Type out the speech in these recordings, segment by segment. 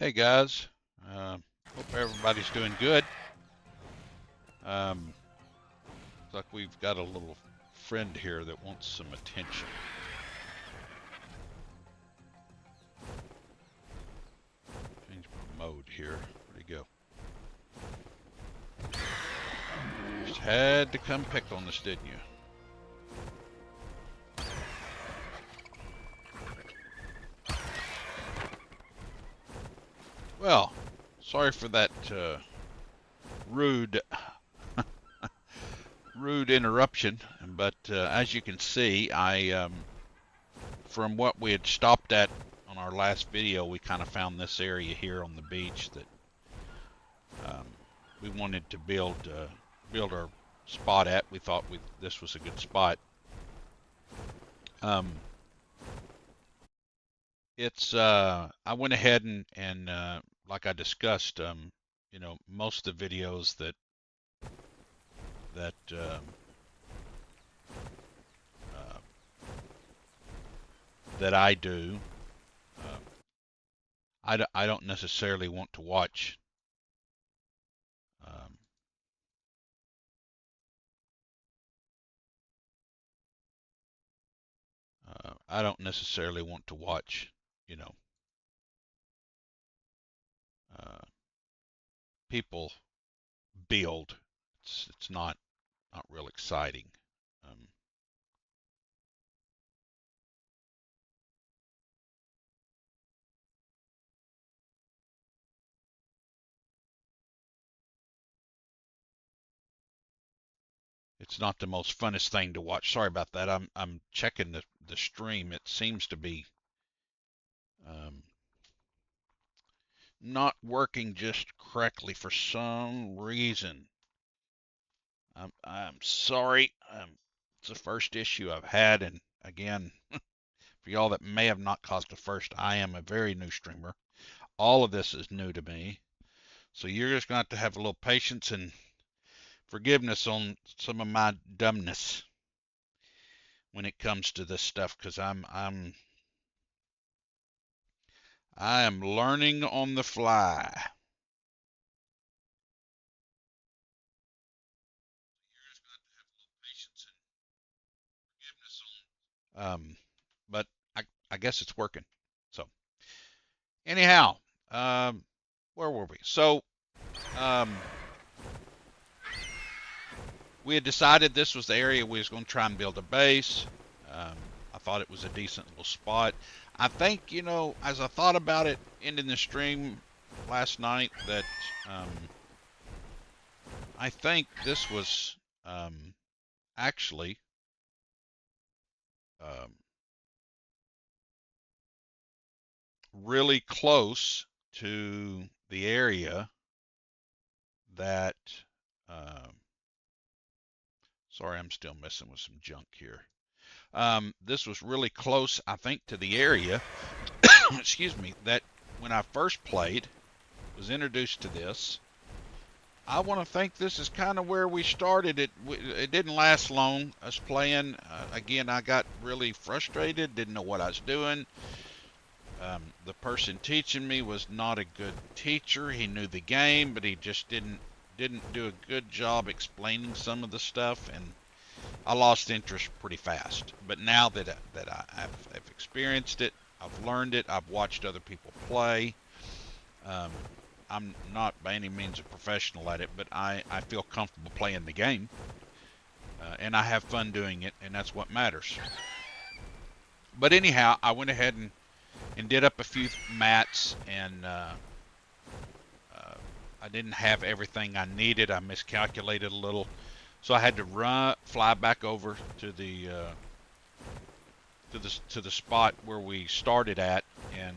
Hey guys, hope everybody's doing good. Looks like we've got a little friend here that wants some attention. Change my mode here. Where'd he go? Just had to come pick on this, didn't you? Well, sorry for that rude rude interruption, but as you can see, from what we had stopped at on our last video, we kind of found this area here on the beach that we wanted to build our spot at. We thought this was a good spot. I went ahead and like I discussed, most of the videos that uh, that I do, I don't necessarily want to watch. Um, I don't necessarily want to watch, you know, uh, people build. It's not real exciting. Um, it's not the most funnest thing to watch. Sorry about that. I'm checking the stream. It seems to be um, not working just correctly for some reason. I'm sorry. It's the first issue I've had, and again, for y'all that may have not caught the first, I am a very new streamer. All of this is new to me, so you're just going to have a little patience and forgiveness on some of my dumbness when it comes to this stuff, because I am learning on the fly. Um, but I guess it's working. So anyhow, um, where were we? So um, we had decided this was the area we was going to try and build a base. I thought it was a decent little spot. I think, as I thought about it ending the stream last night, that I think this was actually um, really close to the area that sorry, I'm still messing with some junk here. This was really close, I think, to the area excuse me, that when I first played, was introduced to this. I want to think this is kind of where we started. It didn't last long, us playing. Again, I got really frustrated, didn't know what I was doing. The person teaching me was not a good teacher. He knew the game, but he just didn't do a good job explaining some of the stuff, and I lost interest pretty fast. But now that I've experienced it, I've learned it, I've watched other people play. I'm not by any means a professional at it, but I feel comfortable playing the game, and I have fun doing it, and that's what matters. But anyhow, I went ahead and did up a few mats, and I didn't have everything I needed. I miscalculated a little, so I had to fly back over to the spot where we started at, and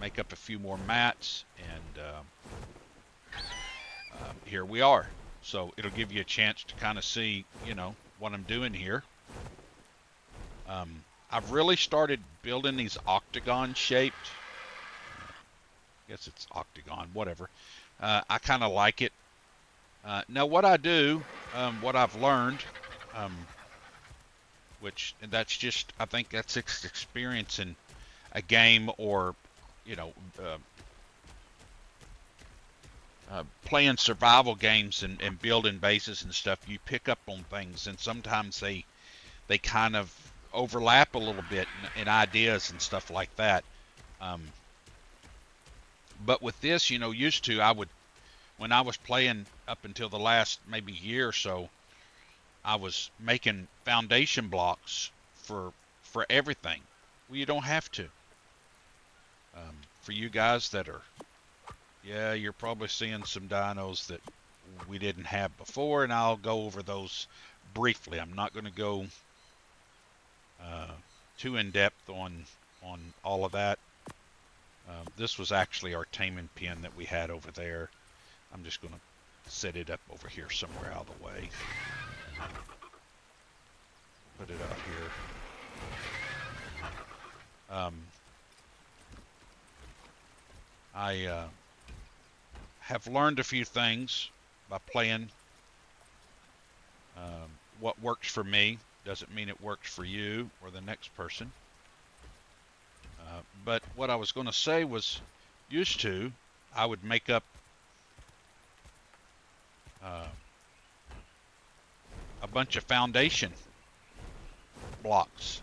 make up a few more mats, and here we are. So it'll give you a chance to kind of see, what I'm doing here. I've really started building these octagon shaped. I guess it's octagon, whatever. I kind of like it. Now what I do, what I've learned, and that's just, I think that's experience in a game, or, you know, uh, playing survival games and building bases and stuff, you pick up on things, and sometimes they kind of overlap a little bit in ideas and stuff like that. Um, but with this, used to, when I was playing up until the last maybe year or so, I was making foundation blocks for everything. Well, you don't have to. For you guys that are, yeah, you're probably seeing some dinos that we didn't have before, and I'll go over those briefly. I'm not going to go too in depth on all of that. This was actually our taming pen that we had over there. I'm just going to set it up over here somewhere out of the way. Put it out here. I have learned a few things by playing. What works for me doesn't mean it works for you or the next person. But what I was going to say was, used to, I would make up a bunch of foundation blocks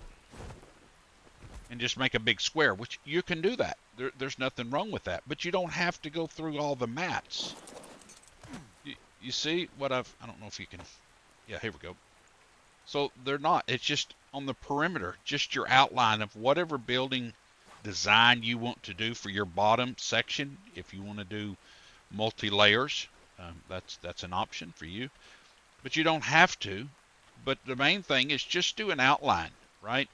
and just make a big square, which you can do that. There's nothing wrong with that, but you don't have to go through all the mats. You see what I don't know if you can, yeah, here we go. So they're not, it's just on the perimeter, just your outline of whatever building design you want to do for your bottom section. If you want to do multi-layers, that's an option for you, but you don't have to. But the main thing is just do an outline, right?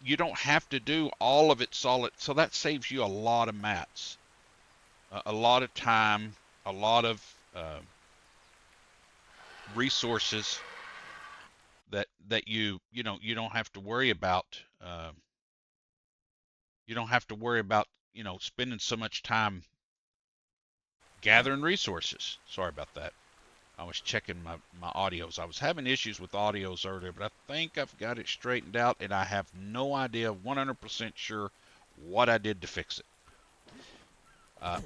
You don't have to do all of it solid, so that saves you a lot of mats, a lot of time, a lot of resources that you don't have to worry about. You don't have to worry about spending so much time gathering resources. Sorry about that. I was checking my audios. I was having issues with audios earlier, but I think I've got it straightened out, and I have no idea, 100% sure, what I did to fix it.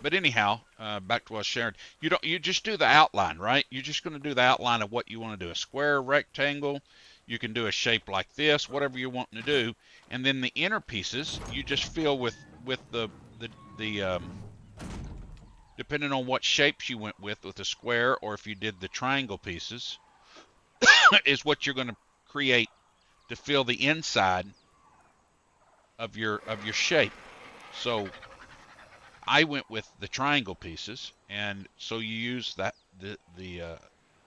But anyhow, back to what I was sharing. You just do the outline, right? You're just going to do the outline of what you want to do. A square, rectangle. You can do a shape like this, whatever you're wanting to do. And then the inner pieces, you just fill with the depending on what shapes you went with the square, or if you did the triangle pieces, is what you're going to create to fill the inside of your shape. So I went with the triangle pieces, and so you use that the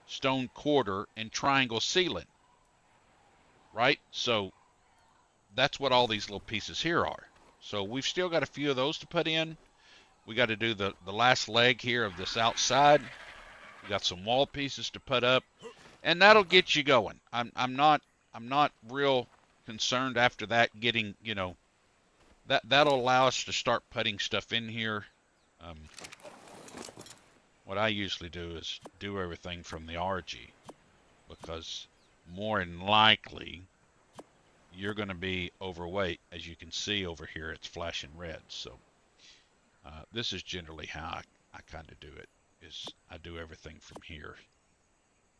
stone quarter and triangle ceiling, right? So that's what all these little pieces here are. So we've still got a few of those to put in. We got to do the last leg here of this outside. We got some wall pieces to put up, and that'll get you going. I'm not real concerned after that getting, that'll allow us to start putting stuff in here. What I usually do is do everything from the RG, because more than likely you're going to be overweight. As you can see over here, it's flashing red. So this is generally how I kind of do it, is I do everything from here.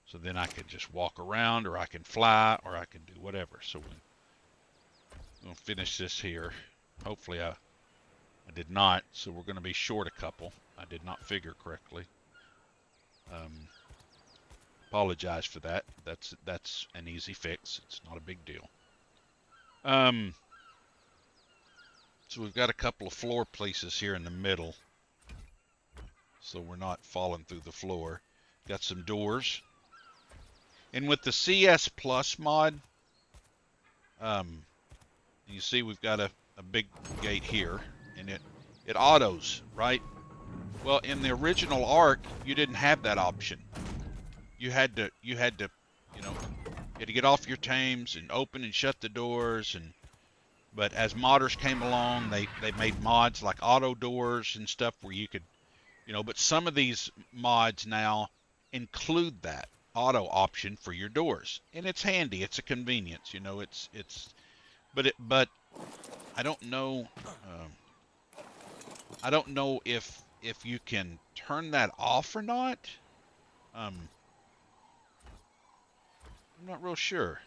So then I can just walk around, or I can fly, or I can do whatever. So we'll finish this here. Hopefully I did not, so we're going to be short a couple. I did not figure correctly. Apologize for that. That's an easy fix. It's not a big deal. So we've got a couple of floor pieces here in the middle, so we're not falling through the floor. Got some doors. And with the CS Plus mod, you see we've got a big gate here, and it autos, right? Well, in the original Ark, you didn't have that option. You had to get off your tames and open and shut the doors. But as modders came along, they made mods like auto doors and stuff where you could, but some of these mods now include that auto option for your doors, and it's handy. It's a convenience, but I don't know. I don't know if if you can turn that off or not. I'm not real sure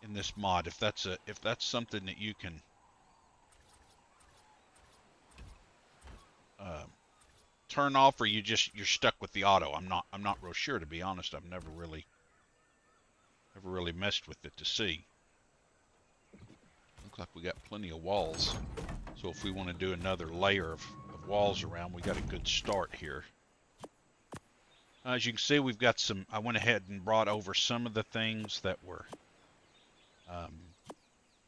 in this mod if that's something that you can turn off, or you're stuck with the auto. I'm not real sure, to be honest. I've never really messed with it to see. Looks like we got plenty of walls. So if we want to do another layer of walls around, we got a good start here. As you can see, we've got some, I went ahead and brought over some of the things that were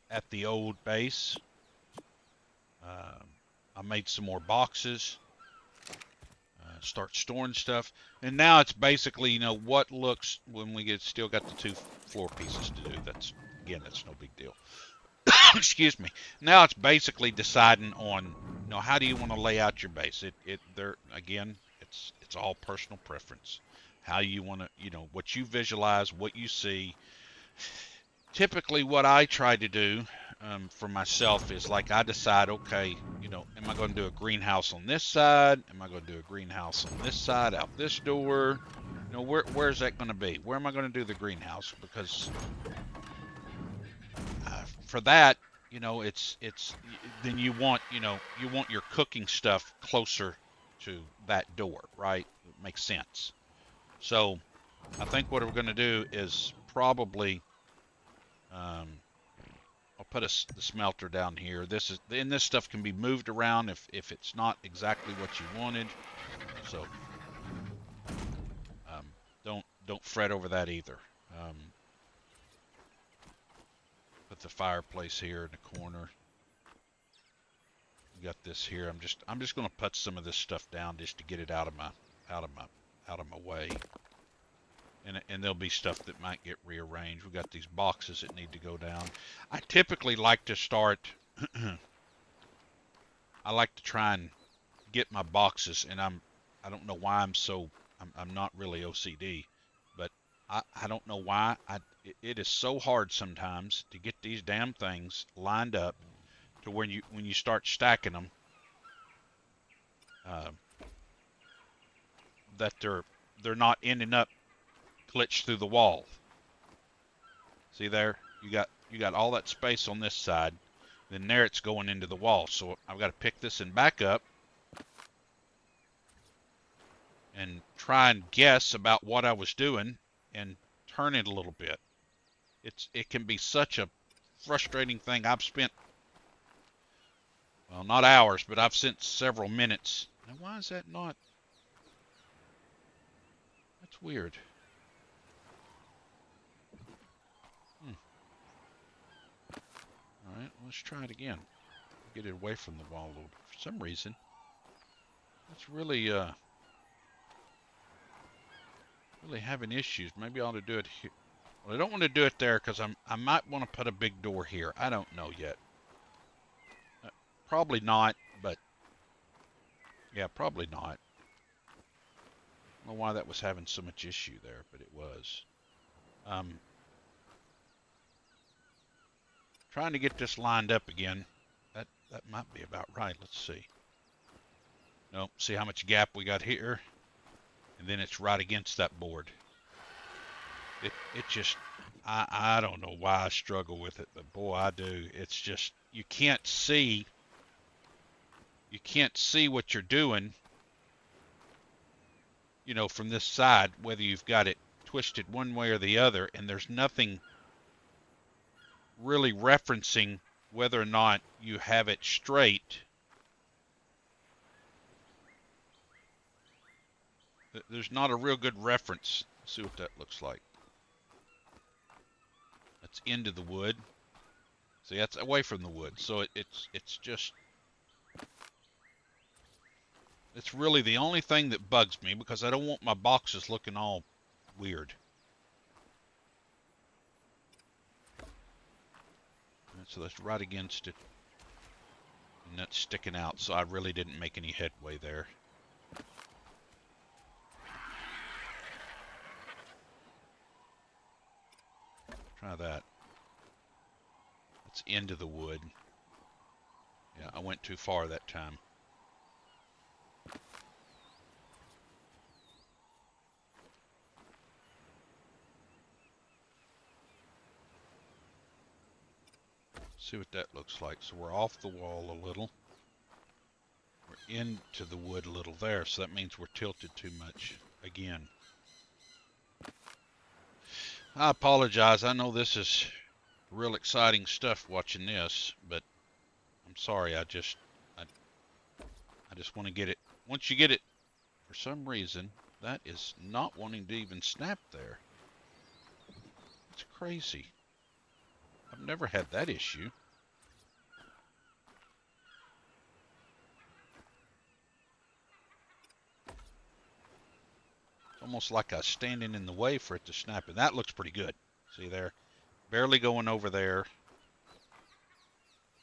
at the old base. I made some more boxes, start storing stuff. And now it's basically, you know, what looks, when we still got the 2 floor pieces to do. That's no big deal. Excuse me. Now it's basically deciding on, you know, how do you want to lay out your base? It's all personal preference. How you want to, you know, what you visualize, what you see. Typically what I try to do for myself is, like, I decide, okay, you know, am I going to do a greenhouse on this side? Am I going to do a greenhouse on this side, out this door? You know, where's that going to be? Where am I going to do the greenhouse? Because for that, you know, then you want your cooking stuff closer to that door, right? It makes sense. So I think what we're going to do is probably I'll put the smelter down here. This stuff can be moved around if it's not exactly what you wanted. So don't fret over that either. Put the fireplace here in the corner. We got this here. I'm just going to put some of this stuff down just to get it out of my way. And there'll be stuff that might get rearranged. We got these boxes that need to go down. I typically like to start. I like to try and get my boxes, and I don't know why I'm not really OCD, but I don't know why it is so hard sometimes to get these damn things lined up to when you start stacking them, that they're not ending up glitched through the wall. See there? You got all that space on this side, then there it's going into the wall. So I've got to pick this and back up and try and guess about what I was doing and turn it a little bit. It can be such a frustrating thing. I've spent, well, not hours, but I've spent several minutes. Now why is that not? That's weird. Alright, let's try it again. Get it away from the wall a little bit. For some reason, that's really having issues. Maybe I ought to do it here. Well, I don't want to do it there because I might want to put a big door here. I don't know yet. Probably not, but yeah, probably not. I don't know why that was having so much issue there, but it was. Trying to get this lined up again. That might be about right. Let's see. Nope. See how much gap we got here? And then it's right against that board. It just, I don't know why I struggle with it, but boy, I do. It's just, you can't see what you're doing, you know, from this side, whether you've got it twisted one way or the other, and there's nothing really referencing whether or not you have it straight. There's not a real good reference. Let's see what that looks like. That's into the wood. See, that's away from the wood. So it's just, it's really the only thing that bugs me, because I don't want my boxes looking all weird. So that's right against it, and that's sticking out, so I really didn't make any headway there. Try that. It's into the wood. Yeah, I went too far that time. See what that looks like. So we're off the wall a little. We're into the wood a little there, so that means we're tilted too much again. I apologize. I know this is real exciting stuff watching this, but I'm sorry. I just want to get it. Once you get it, for some reason, that is not wanting to even snap there. It's crazy. I've never had that issue. It's almost like I was standing in the way for it to snap, and that looks pretty good. See there? Barely going over there,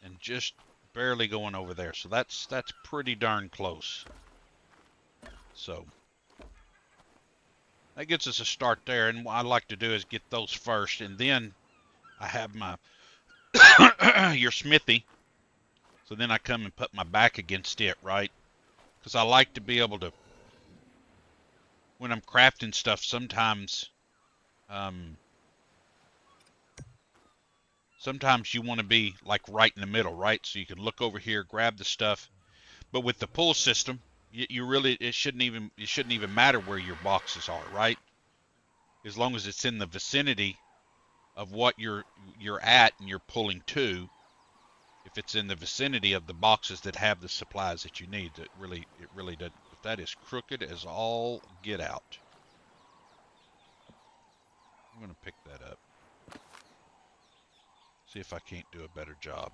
and just barely going over there. So that's pretty darn close. So that gets us a start there, and what I like to do is get those first, and then I have my your smithy. So then I come and put my back against it, right? Because I like to be able to, when I'm crafting stuff, sometimes you want to be like right in the middle, right? So you can look over here, grab the stuff. But with the pull system, you really, it shouldn't even matter where your boxes are, right? As long as it's in the vicinity of what you're at and you're pulling to. If it's in the vicinity of the boxes that have the supplies that you need, it really doesn't. But that is crooked as all get out. I'm going to pick that up. See if I can't do a better job.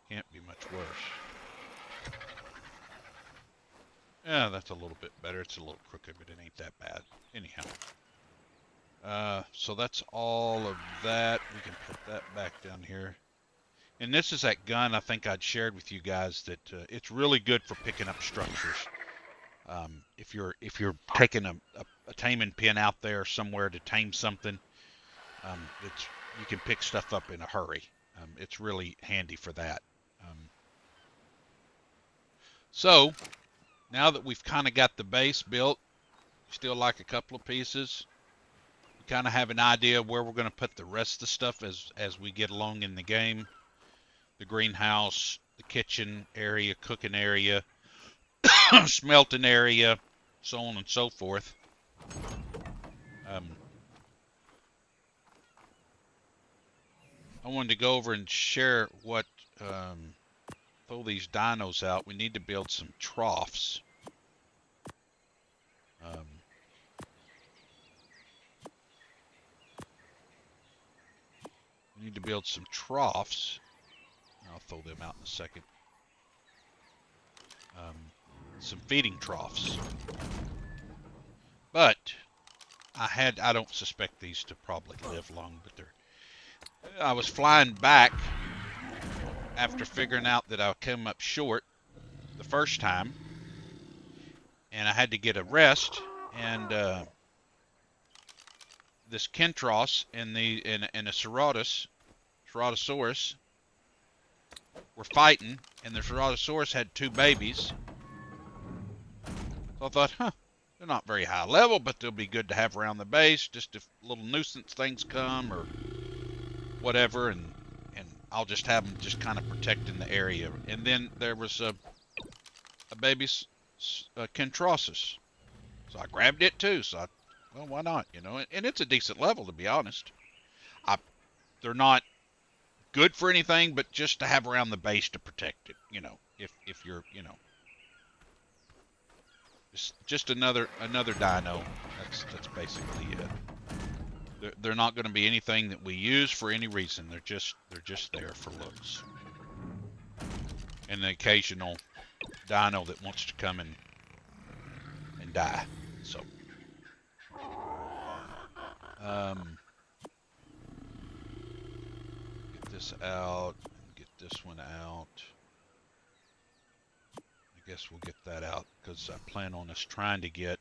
Can't be much worse. Yeah, that's a little bit better. It's a little crooked, but it ain't that bad. Anyhow. So that's all of that. We can put that back down here. And this is that gun I think I'd shared with you guys that it's really good for picking up structures. If you're taking a taming pin out there somewhere to tame something, you can pick stuff up in a hurry. It's really handy for that. So now that we've kind of got the base built, still like a couple of pieces. We kind of have an idea where we're going to put the rest of the stuff as we get along in the game. The greenhouse, the kitchen area, cooking area, smelting area, so on and so forth. I wanted to go over and share what, throw these dinos out. We need to build some troughs. We need to build some troughs. I'll throw them out in a second. Some feeding troughs. But I don't suspect these to probably live long, but I was flying back after figuring out that I came up short the first time, and I had to get a rest, and this Kentros and a Ceratosaurus were fighting, and the Ceratosaurus had two babies. So I thought, they're not very high level, but they'll be good to have around the base, just if little nuisance things come or whatever, and I'll just have them just kind of protecting the area. And then there was a baby Kentrosis. So I grabbed it too. So well, why not, you know? And it's a decent level, to be honest. They're not good for anything, but just to have around the base to protect it, you know, if you're, you know, just another dino. That's basically it. They're not going to be anything that we use for any reason. They're just there for looks. And the occasional dino that wants to come and die. So get this out, get this one out. I guess we'll get that out because I plan on us trying to get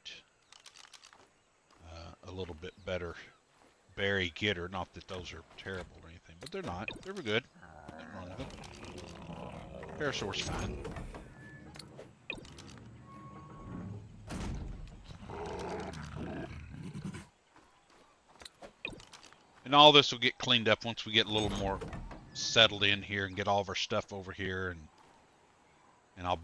a little bit better berry getter. Not that those are terrible or anything, but they're not. They were good. Nothing wrong with them. Parasaur's fine. And all this will get cleaned up once we get a little more settled in here and get all of our stuff over here, and I'll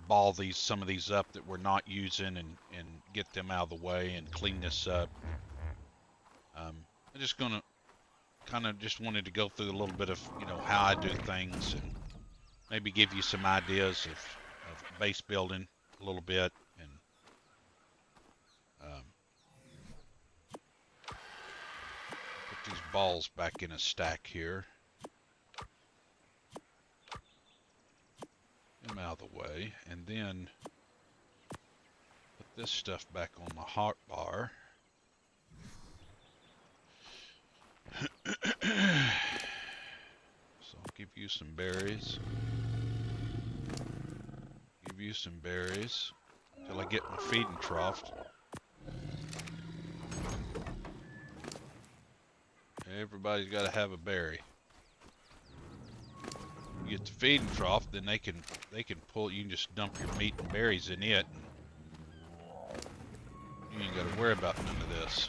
ball some of these up that we're not using and get them out of the way and clean this up. I'm just gonna kind of just wanted to go through a little bit of, you know, how I do things and maybe give you some ideas of base building a little bit, and put these balls back in a stack here. Them out of the way, and then put this stuff back on the hot bar. So I'll give you some berries. Give you some berries till I get my feeding trough. Everybody's got to have a berry. You get the feeding trough, then they can pull. You can just dump your meat and berries in it. You ain't got to worry about none of this.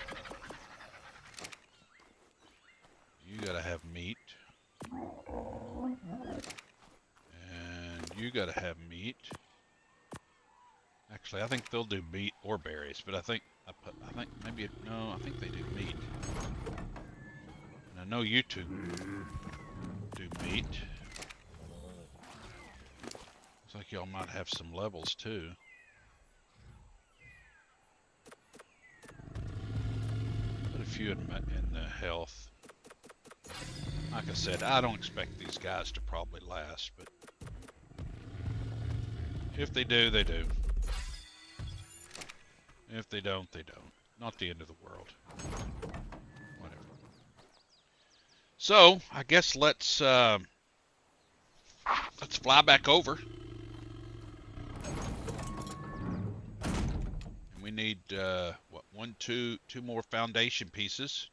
You got to have meat, and you got to have meat. Actually, I think they'll do meat or berries, but I think no, I think they do meat. And I know you two do meat. Looks like y'all might have some levels too. Put a few in the health. Like I said, I don't expect these guys to probably last, but if they do, they do. If they don't, they don't. Not the end of the world. Whatever. So, I guess let's fly back over. And we need two more foundation pieces.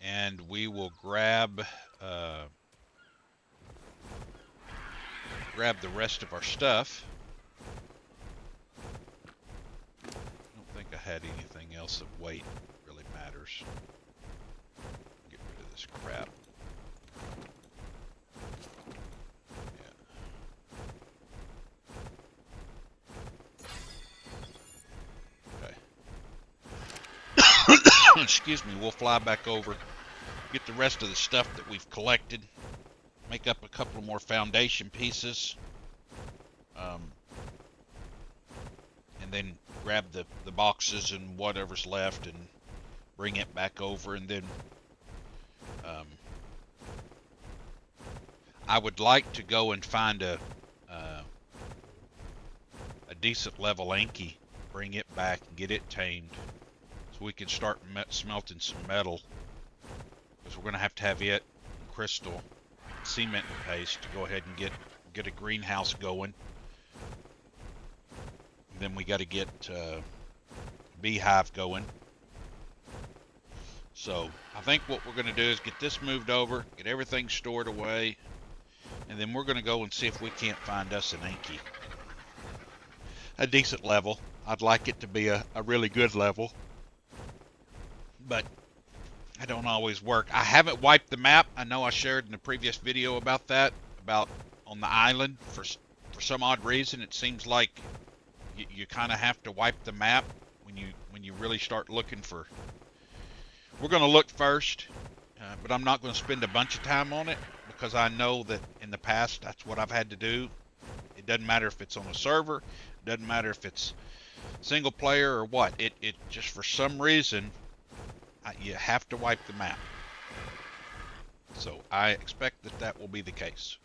And we will grab the rest of our stuff. I don't think I had anything else of weight that really matters. Get rid of this crap. Yeah. Okay. Excuse me, we'll fly back over, get the rest of the stuff that we've collected, make up a couple more foundation pieces, and then grab the boxes and whatever's left and bring it back over. And then I would like to go and find a decent level Anky, bring it back and get it tamed so we can start smelting some metal, because we're going to have it, crystal, cement paste to go ahead and get a greenhouse going. Then we got to get beehive going. So I think what we're going to do is get this moved over, get everything stored away, and then we're going to go and see if we can't find us an Anky. A decent level. I'd like it to be a really good level, but I don't always work. I haven't wiped the map. I know I shared in the previous video about that, about on the island. For some odd reason, it seems like you kind of have to wipe the map when you really start looking for. We're going to look first, but I'm not going to spend a bunch of time on it, because I know that in the past that's what I've had to do. It doesn't matter if it's on a server, it doesn't matter if it's single player or what. It just, for some reason, you have to wipe the map. So I expect that will be the case.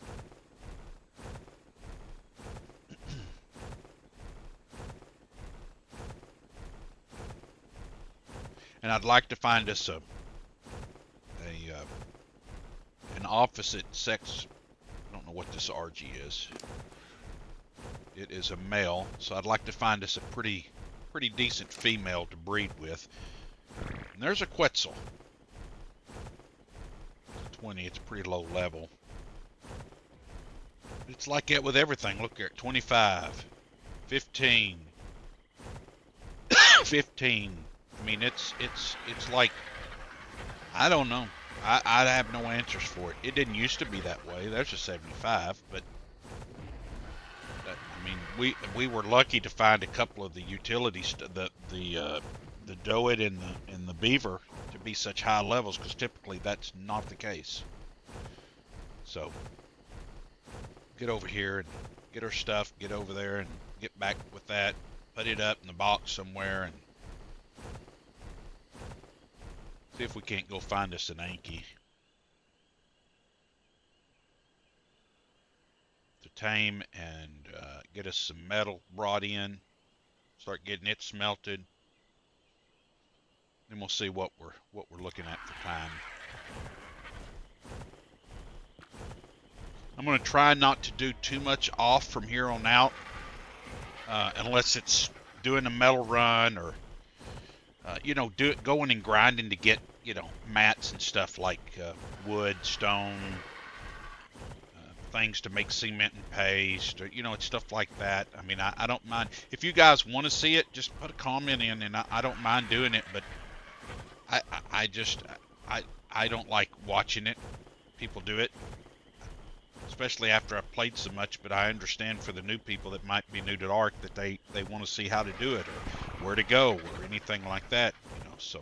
And I'd like to find us an opposite sex. I don't know what this RG is. It is a male, so I'd like to find us a pretty decent female to breed with. And there's a Quetzal. 20, it's a pretty low level. It's like that with everything. Look here, 25, 15, 15. I mean, it's like I don't know. I have no answers for it. It didn't used to be that way. There's a 75, but I mean, we were lucky to find a couple of the utilities, the Doit and the Beaver, to be such high levels, because typically that's not the case. So get over here and get our stuff, get over there and get back with that, put it up in the box somewhere, and see if we can't go find us an Anky to tame and get us some metal brought in, start getting it smelted. Then we'll see what we're looking at for time. I'm going to try not to do too much off from here on out, unless it's doing a metal run or going and grinding to get mats and stuff like wood, stone, things to make cement and paste, or it's stuff like that. I mean, I don't mind if you guys want to see it. Just put a comment in, and I don't mind doing it. But I don't like watching it. People do it, especially after I've played so much. But I understand for the new people that might be new to Ark that they want to see how to do it or where to go or anything like that. So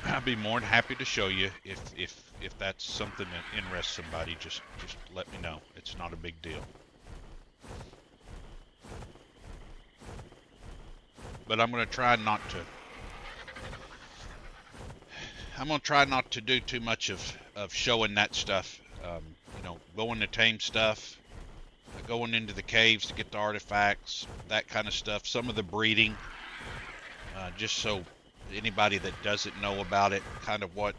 I'd be more than happy to show you if that's something that interests somebody. Just let me know. It's not a big deal. But I'm going to try not to do too much of showing that stuff. Going to tame stuff, going into the caves to get the artifacts, that kind of stuff. Some of the breeding, just so anybody that doesn't know about it, kind of what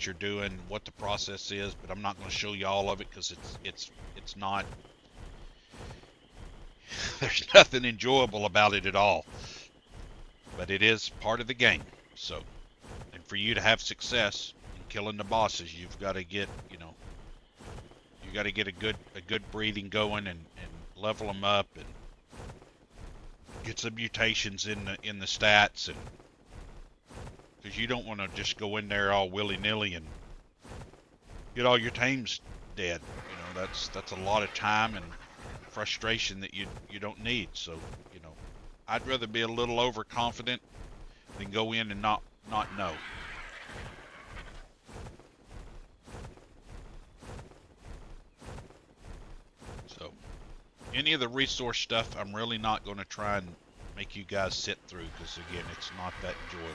you're doing, what the process is. But I'm not going to show you all of it because it's not. There's nothing enjoyable about it at all. But it is part of the game. So, and for you to have success in killing the bosses, you've got to get you got to get a good breeding going and level them up and get some mutations in the stats, and because you don't want to just go in there all willy-nilly and get all your tames dead. That's a lot of time and frustration that you don't need. So I'd rather be a little overconfident than go in and not know. So any of the resource stuff, I'm really not going to try and make you guys sit through, because again, it's not that enjoyable.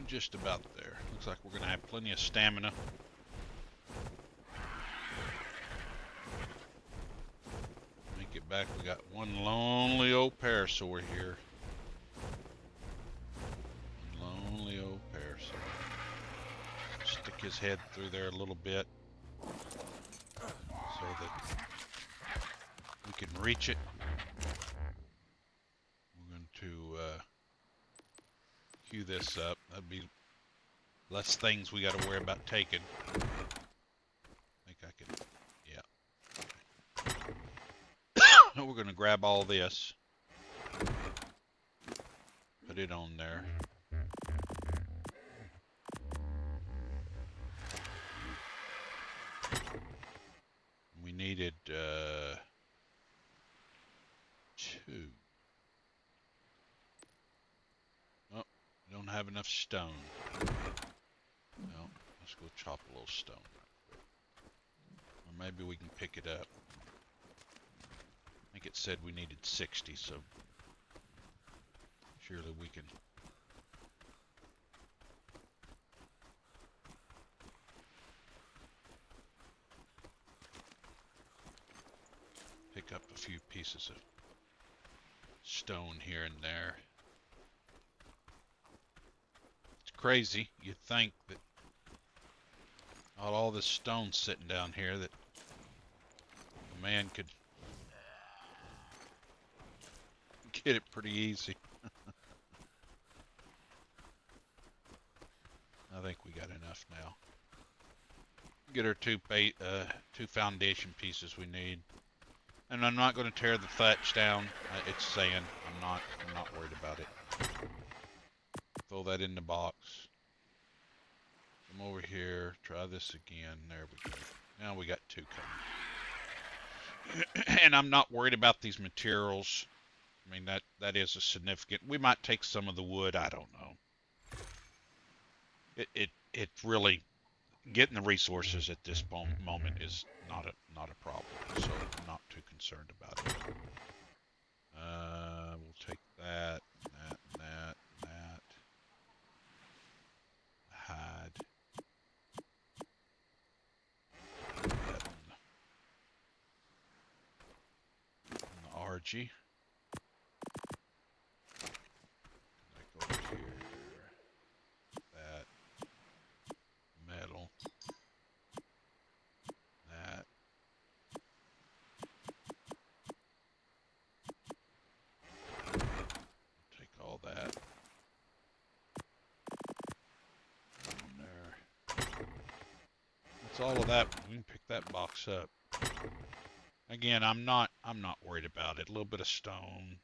Just about there. Looks like we're going to have plenty of stamina. Make it back. We got one lonely old parasaur here. Lonely old parasaur. Stick his head through there a little bit so that we can reach it. We're going to queue this up. That'd be less things we got to worry about taking. I think I can, yeah. We're going to grab all this, put it on there. We needed 2. Don't have enough stone. No, let's go chop a little stone right quick. Or maybe we can pick it up. I think it said we needed 60, so surely we can. Pick up a few pieces of stone here and there. crazy. You'd think that all this stone sitting down here that a man could get it pretty easy. I think we got enough now. Get our two foundation pieces we need. And I'm not going to tear the thatch down. It's sand. I'm not worried about it. Throw that in the box. Come over here. Try this again. There we go. Now we got two coming. And I'm not worried about these materials. I mean, that is a significant. We might take some of the wood. I don't know. It really, getting the resources at this moment is not a problem. So I'm not too concerned about it. We'll take that, that. Hide. That on the RG. Go over here. That. Metal. That. Take all that. On there. That's all of that. We can pick that box up. Again, I'm not worried about it. A little bit of stone.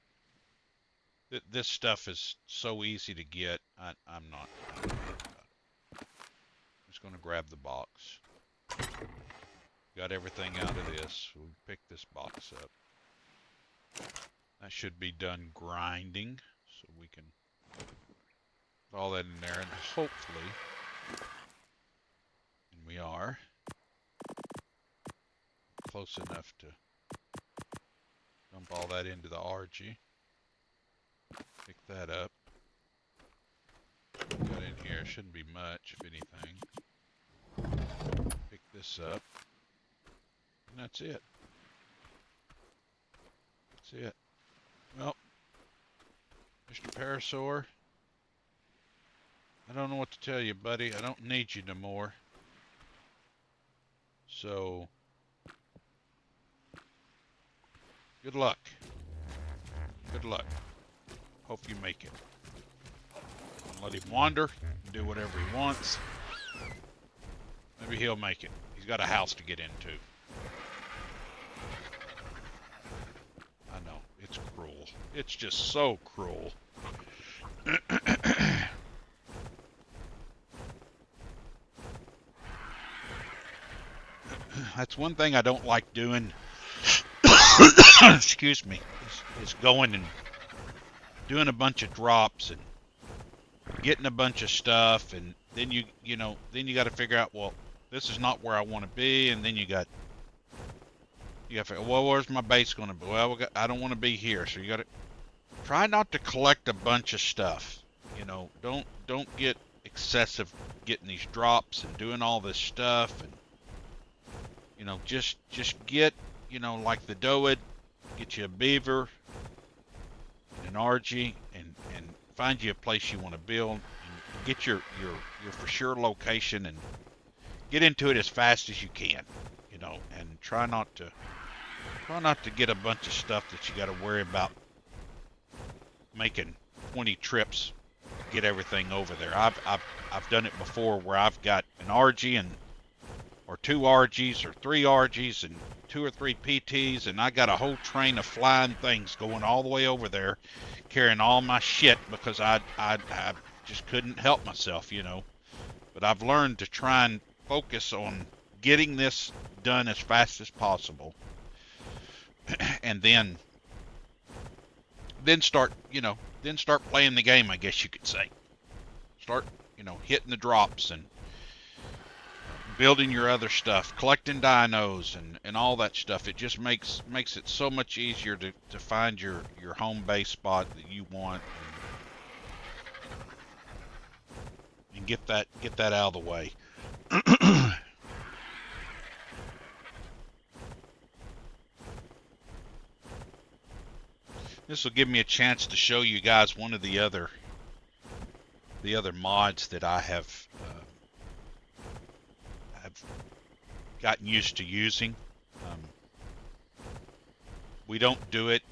This stuff is so easy to get. I'm not worried about it. I'm just going to grab the box. Got everything out of this. We'll pick this box up. That should be done grinding, so we can put all that in there, and hopefully, and we are close enough to dump all that into the RG. Pick that up. Got in here, shouldn't be much, if anything. Pick this up. And that's it. That's it. Well, Mr. Parasaur, I don't know what to tell you, buddy. I don't need you no more. So, good luck. Good luck. Hope you make it. Let him wander, do whatever he wants. Maybe he'll make it. He's got a house to get into. I know, it's cruel. It's just so cruel. That's one thing I don't like doing. Excuse me. Is going and doing a bunch of drops and getting a bunch of stuff, and then you got to figure out, well, this is not where I want to be, and then you got to figure, well, where's my base going to be? Well, I don't want to be here, so you got to try not to collect a bunch of stuff. You know, don't get excessive getting these drops and doing all this stuff, and you know, just get, you know, like the Doed, get you a beaver, an RG, and find you a place you want to build, and get your for sure location, and get into it as fast as you can, you know, and try not to get a bunch of stuff that you got to worry about making 20 trips to get everything over there. I've done it before where I've got an RG or two RGs or three RGs and 2 or 3 PTs, and I got a whole train of flying things going all the way over there, carrying all my shit because I just couldn't help myself, you know. But I've learned to try and focus on getting this done as fast as possible, and then start playing the game, I guess you could say. Start, you know, hitting the drops and building your other stuff, collecting dinos and all that stuff. It just makes it so much easier to find your home base spot that you want, and get that out of the way. This will give me a chance to show you guys one of the other the other mods that I have gotten used to using. Um, we don't do it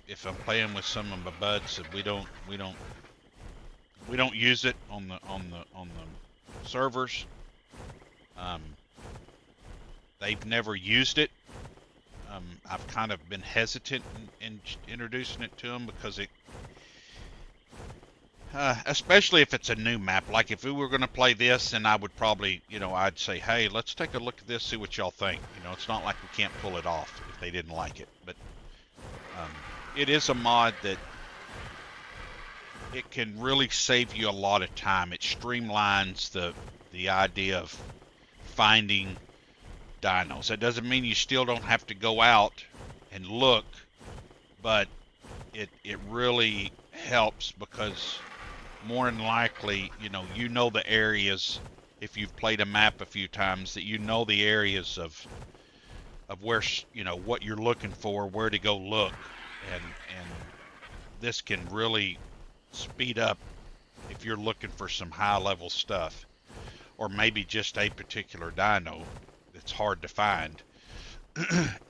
if I'm playing with some of my buds. We don't use it on the servers. They've never used it. I've kind of been hesitant in introducing it to them because it, especially if it's a new map. Like if we were going to play this, and I would probably, I'd say, hey, let's take a look at this, see what y'all think. It's not like we can't pull it off if they didn't like it. But it is a mod that it can really save you a lot of time. It streamlines the idea of finding dinos. That doesn't mean you still don't have to go out and look, but it really helps because more than likely, you know the areas. If you've played a map a few times, that you know the areas of where, what you're looking for, where to go look, and this can really speed up if you're looking for some high level stuff, or maybe just a particular dino that's hard to find.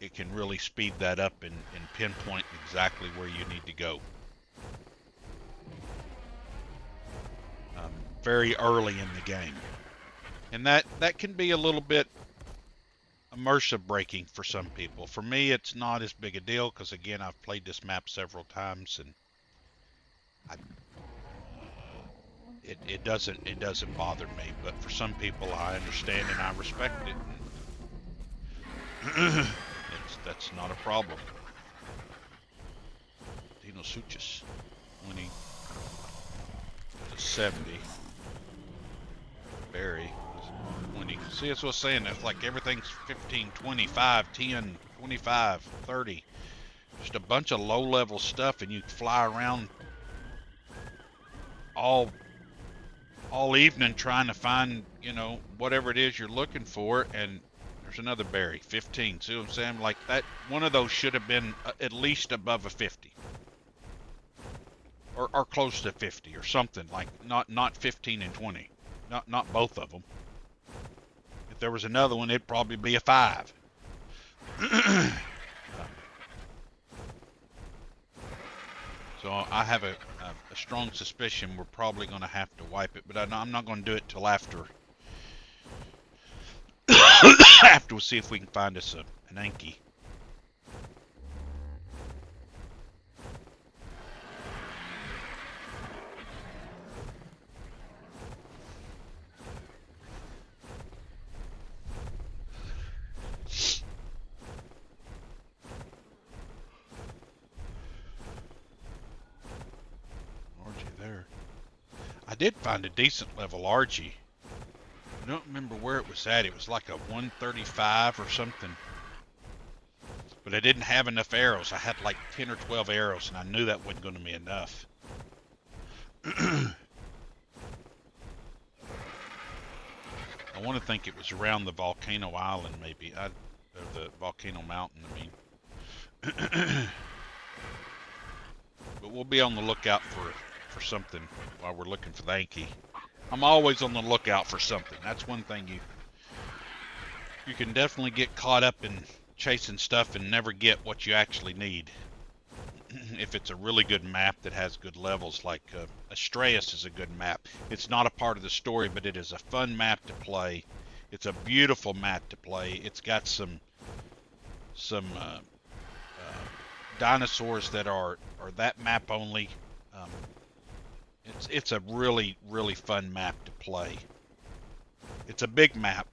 It can really speed that up and pinpoint exactly where you need to go. Very early in the game. And that can be a little bit immersive breaking for some people. For me, it's not as big a deal because, again, I've played this map several times, and it doesn't bother me. But for some people, I understand and I respect it. That's not a problem. Dino Suchus, 20 to 70. Barry, 20. See, that's what I'm saying. It's like everything's 15, 25, 10, 25, 30. Just a bunch of low-level stuff, and you fly around all evening trying to find, whatever it is you're looking for, and there's another Barry, 15. See what I'm saying? Like that, one of those should have been at least above a 50. Or close to 50 or something, like not 15 and 20. Not both of them. If there was another one, it'd probably be a 5. So I have a strong suspicion we're probably going to have to wipe it, but I'm not going to do it till after after we see if we can find us an Anky. There. I did find a decent level Argy. I don't remember where it was at. It was like a 135 or something. But I didn't have enough arrows. I had like 10 or 12 arrows, and I knew that wasn't going to be enough. I want to think it was around the volcano island, maybe. Or the volcano mountain, I mean. But we'll be on the lookout for something while we're looking for the Anky. I'm always on the lookout for something. That's one thing you can definitely get caught up in chasing stuff and never get what you actually need. If it's a really good map that has good levels, like Astraeus is a good map. It's not a part of the story, but it is a fun map to play. It's a beautiful map to play. It's got some dinosaurs that are that map only. It's a really fun map to play. It's a big map,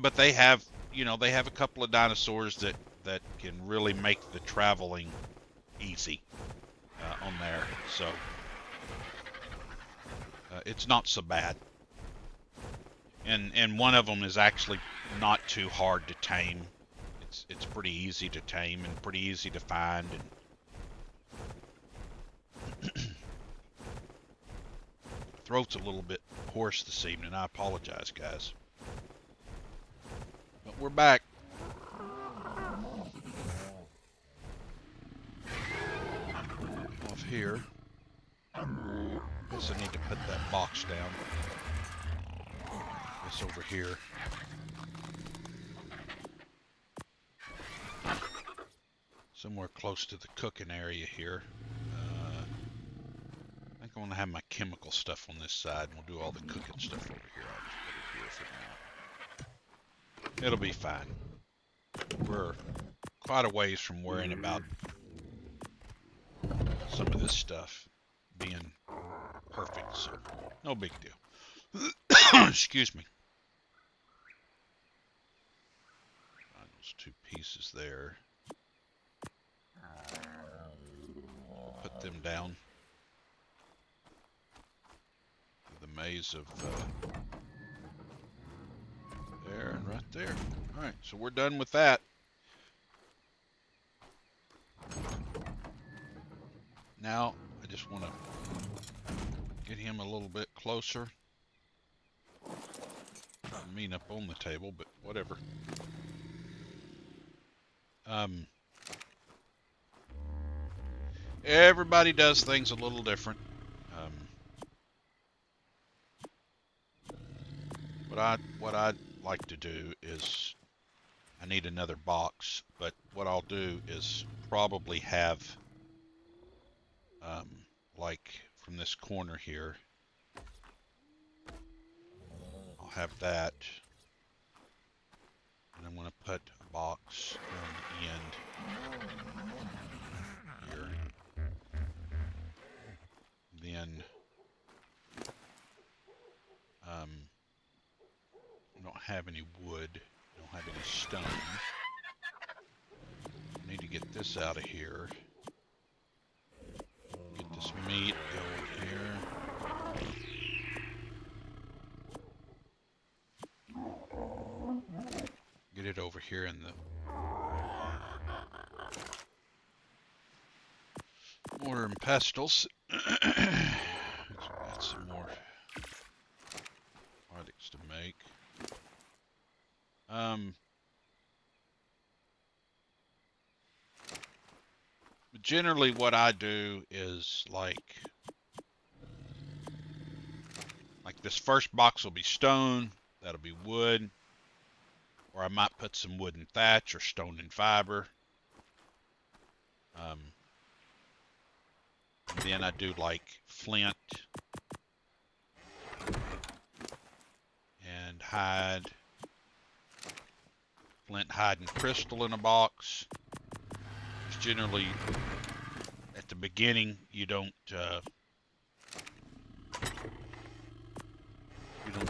but they have a couple of dinosaurs that can really make the traveling easy on there. So it's not so bad. And one of them is actually not too hard to tame. It's pretty easy to tame and pretty easy to find. And throat's a little bit hoarse this evening. I apologize, guys. But we're back. Off here. Guess I need to put that box down. This over here. Somewhere close to the cooking area here. I think I'm gonna have my chemical stuff on this side, and we'll do all the cooking stuff over here. I'll just put it here for now. It'll be fine. We're quite a ways from worrying about some of this stuff being perfect, so no big deal. Excuse me. Find those two pieces there. Put them down. The maze of there and right there. Alright, so we're done with that. Now, I just want to get him a little bit closer. I mean up on the table, but whatever. Everybody does things a little different. What I'd like to do is, I need another box, but what I'll do is probably have, like from this corner here, I'll have that, and I'm going to put a box on the end here. Then I don't have any wood, don't have any stone. I need to get this out of here. Get this meat over here. Get it over here in the mortar and pestles. Got some more products to make. But generally what I do is like this first box will be stone, that'll be wood, or I might put some wood and thatch or stone and fiber. Then I do like flint and hide. Flint, hide, and crystal in a box. It's generally at the beginning you don't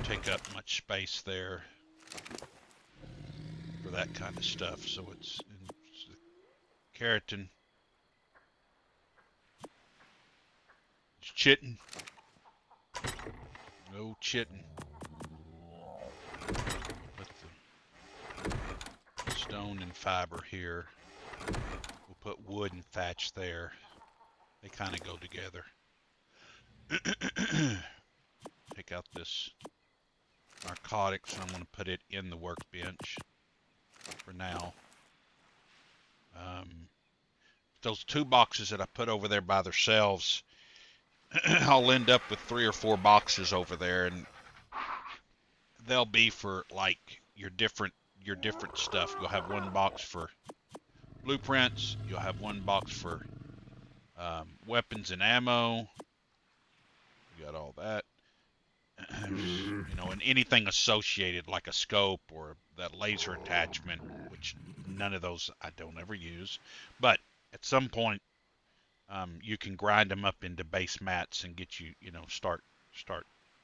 take up much space there for that kind of stuff. So it's keratin. It's chitin. No chitin. Put the stone and fiber here. We'll put wood and thatch there. They kind of go together. Take out this narcotics, and I'm going to put it in the workbench for now. Those two boxes that I put over there by themselves, I'll end up with 3 or 4 boxes over there, and they'll be for like your different stuff. You'll have one box for blueprints. You'll have one box for weapons and ammo. You got all that. You know, and anything associated like a scope or that laser attachment, which none of those I don't ever use. But at some point, you can grind them up into base mats and get you, start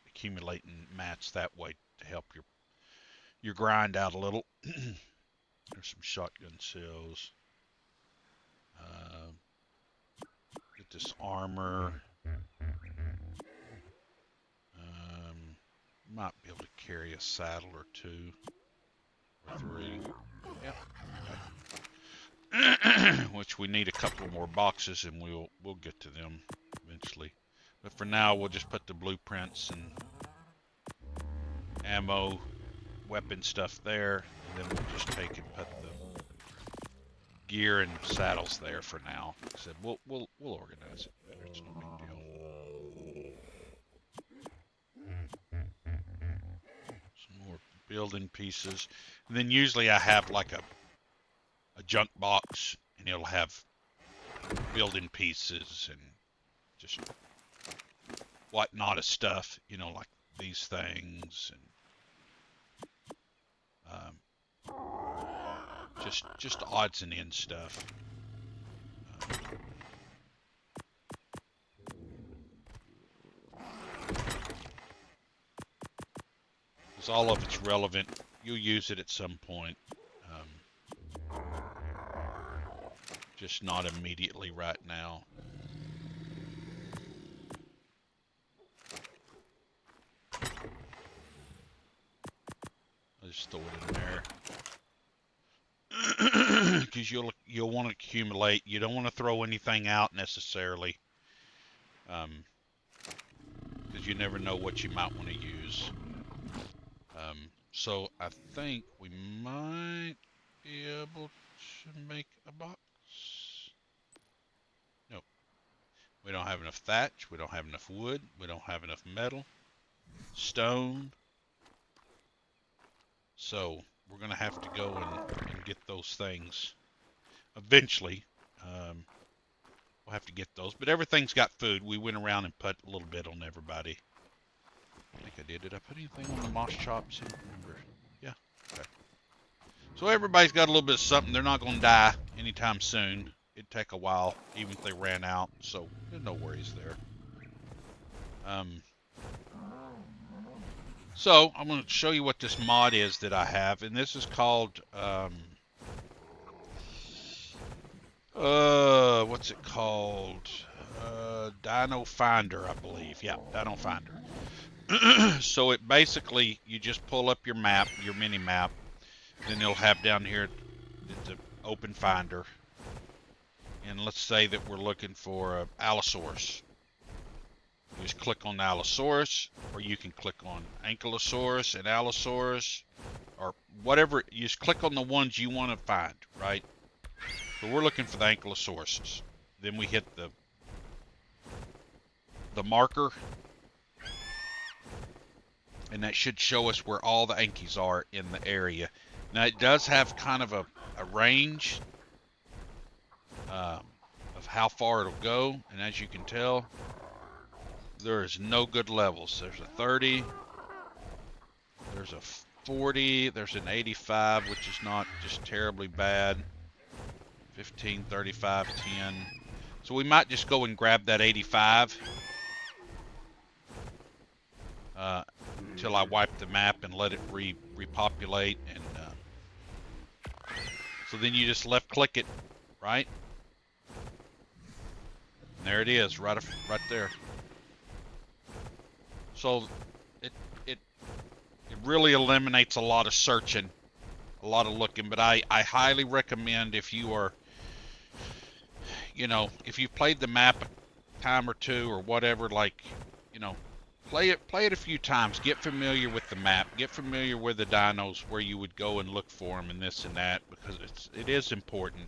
accumulating mats that way to help your grind out a little. There's some shotgun shells. Get this armor. Might be able to carry a saddle or 2 or 3. Yeah. Which we need a couple more boxes, and we'll get to them eventually. But for now, we'll just put the blueprints and ammo, weapon stuff there, and then we'll just take and put the gear and saddles there for now. Like I said, we'll organize it better. It's no big deal. building pieces. And then usually I have like a junk box, and it'll have building pieces and just whatnot of stuff, you know, like these things, and just odds and ends stuff. Because all of it's relevant. You'll use it at some point. Just not immediately right now. I'll just throw it in there. Because you'll want to accumulate. You don't want to throw anything out necessarily. Because you never know what you might want to use. So I think we might be able to make a box. Nope. We don't have enough thatch. We don't have enough wood. We don't have enough metal. Stone. So we're going to have to go and get those things eventually. We'll have to get those. But everything's got food. We went around and put a little bit on everybody. I think I did. Did I put anything on the moss chops? I don't remember. Yeah. Okay. So everybody's got a little bit of something. They're not going to die anytime soon. It'd take a while, even if they ran out. So there's no worries there. So I'm going to show you what this mod is that I have, and this is called what's it called? Dino Finder, I believe. Yeah, Dino Finder. So it basically, you just pull up your map, your mini map, then it'll have down here the open finder, and let's say that we're looking for a Allosaurus. You just click on the Allosaurus, or you can click on Ankylosaurus and Allosaurus, or whatever. You just click on the ones you want to find, right? So we're looking for the Ankylosauruses. Then we hit the marker, and that should show us where all the Ankys are in the area. Now it does have kind of a range of how far it'll go, and as you can tell, there is no good levels. There's a 30, there's a 40, there's an 85, which is not just terribly bad, 15, 35, 10. So we might just go and grab that 85 until I wipe the map and let it repopulate. And so then you just left click it, right? And there it is, right there. So it really eliminates a lot of searching, a lot of looking. But I highly recommend, if you are, you know, if you've played the map a time or two or whatever, like, you know, play it a few times, get familiar with the map, get familiar with the dinos, where you would go and look for them and this and that, because it is important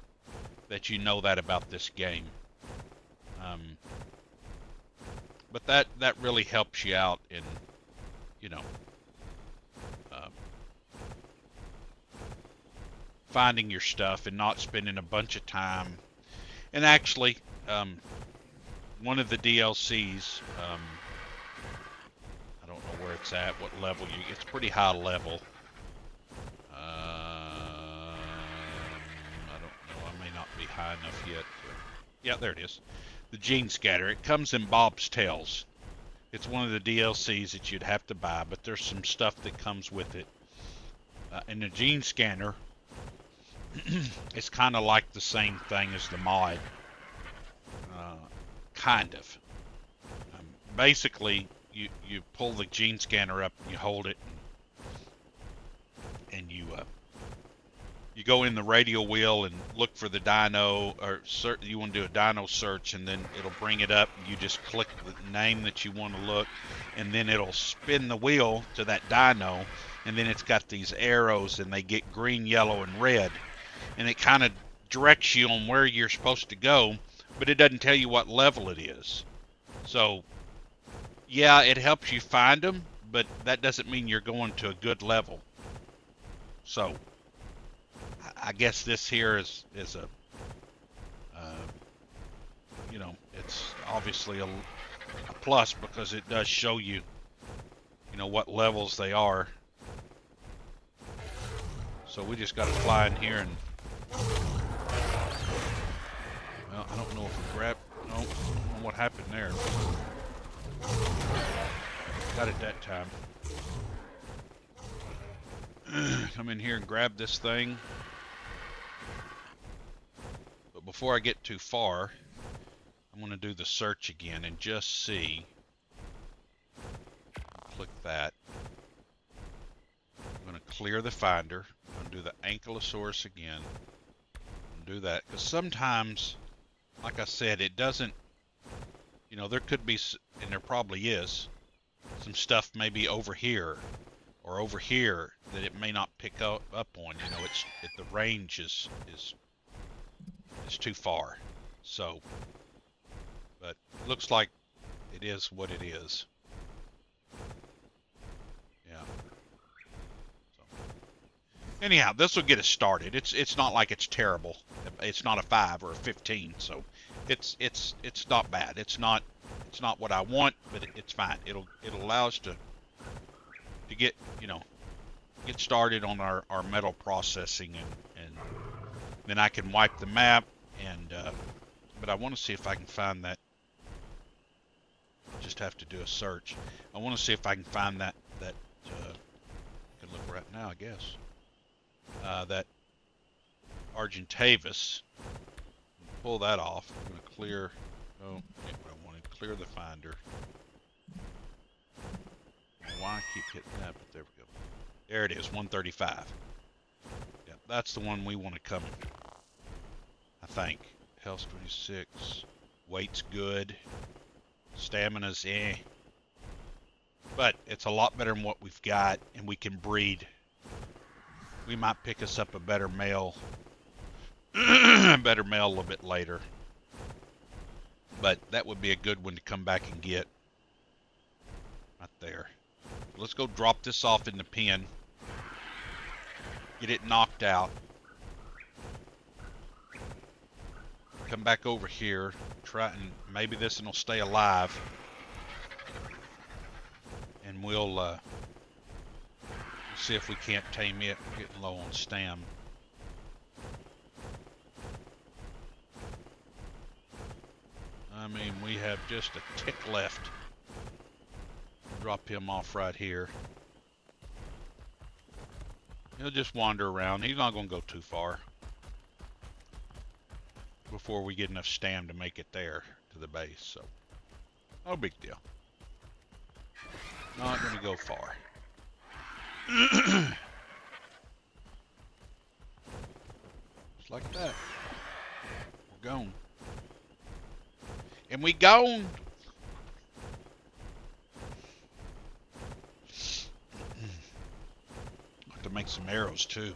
that you know that about this game. But that really helps you out in, you know, finding your stuff and not spending a bunch of time. And actually, one of the DLCs, I don't know where it's at, what level it's pretty high level. I don't know, I may not be high enough yet. Yeah, there it is. The Gene Scatter. It comes in Bob's Tales. It's one of the DLCs that you'd have to buy, but there's some stuff that comes with it. And the Gene Scanner, it's kind of like the same thing as the mod. Kind of. Basically, you pull the Gene Scanner up and you hold it, and you go in the radio wheel and look for the dino, or you want to do a dino search, and then it'll bring it up, and you just click the name that you want to look, and then it'll spin the wheel to that dino, and then it's got these arrows, and they get green, yellow, and red, and it kind of directs you on where you're supposed to go, but it doesn't tell you what level it is. So yeah, it helps you find them, but that doesn't mean you're going to a good level. So I guess this here is a you know, it's obviously a plus because it does show you, you know, what levels they are. So we just got to fly in here and, well, I don't know if we grab, no, I don't know what happened there. Got it that time. Come in here and grab this thing. But before I get too far, I'm going to do the search again and just see. Click that. I'm going to clear the finder. I'm going to do the Ankylosaurus again. And do that. Because sometimes, like I said, it doesn't, you know, there could be, and there probably is, some stuff maybe over here or over here that it may not pick up on. You know, the range is too far. So, but it looks like it is what it is. Yeah. So, anyhow, this will get us started. It's not like it's terrible. It's not a 5 or a 15, so it's not bad. It's not what I want, but it's fine. It'll allow us to get, you know, get started on our metal processing, and then I can wipe the map, and but I want to see if I can find that. Just have to do a search. I want to see if I can find that I can look right now, I guess. That Argentavis. Pull that off. I'm going to clear. Oh, not what I wanted. Clear the finder. Why I keep hitting that? But there we go. There it is, 135. Yeah, that's the one we want to come. I think. Health 26. Weight's good. Stamina's eh. But it's a lot better than what we've got, and we can breed. We might pick us up a better male. Better male a little bit later. But that would be a good one to come back and get. Right there. Let's go drop this off in the pen. Get it knocked out. Come back over here. Try and maybe this one will stay alive. And we'll see if we can't tame it. We're getting low on stam. I mean, we have just a tick left. Drop him off right here. He'll just wander around. He's not going to go too far before we get enough stam to make it there to the base. So, no big deal. Not going to go far. Just like that. We're gone. And we gone. Have to make some arrows too.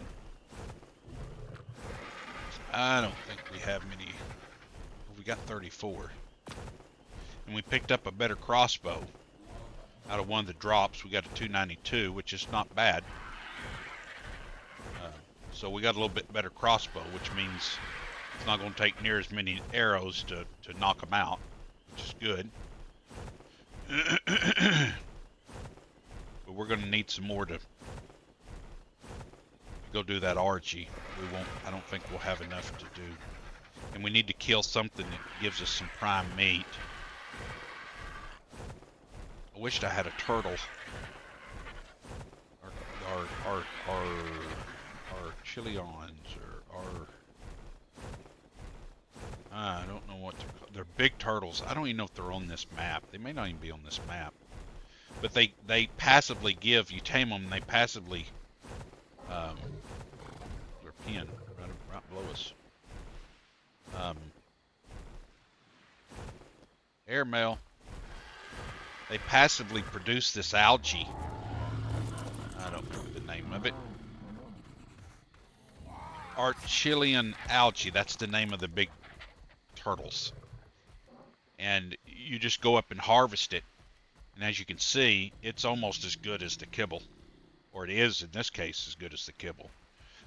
I don't think we have many. We got 34. And we picked up a better crossbow. Out of one of the drops, we got a 292, which is not bad. So we got a little bit better crossbow, which means it's not going to take near as many arrows to knock them out, which is good. But we're going to need some more to go do that Archie. We won't. I don't think we'll have enough to do. And we need to kill something that gives us some prime meat. I wished I had a turtle. Our chilions, or our... I don't know what they're called. They're big turtles. I don't even know if they're on this map. They may not even be on this map. But they passively give, you tame them, and they passively... their pen, right below us. Airmail. They passively produce this algae. I don't know the name of it. Archilian algae. That's the name of the big turtles. And you just go up and harvest it. And as you can see, it's almost as good as the kibble. Or it is, in this case, as good as the kibble.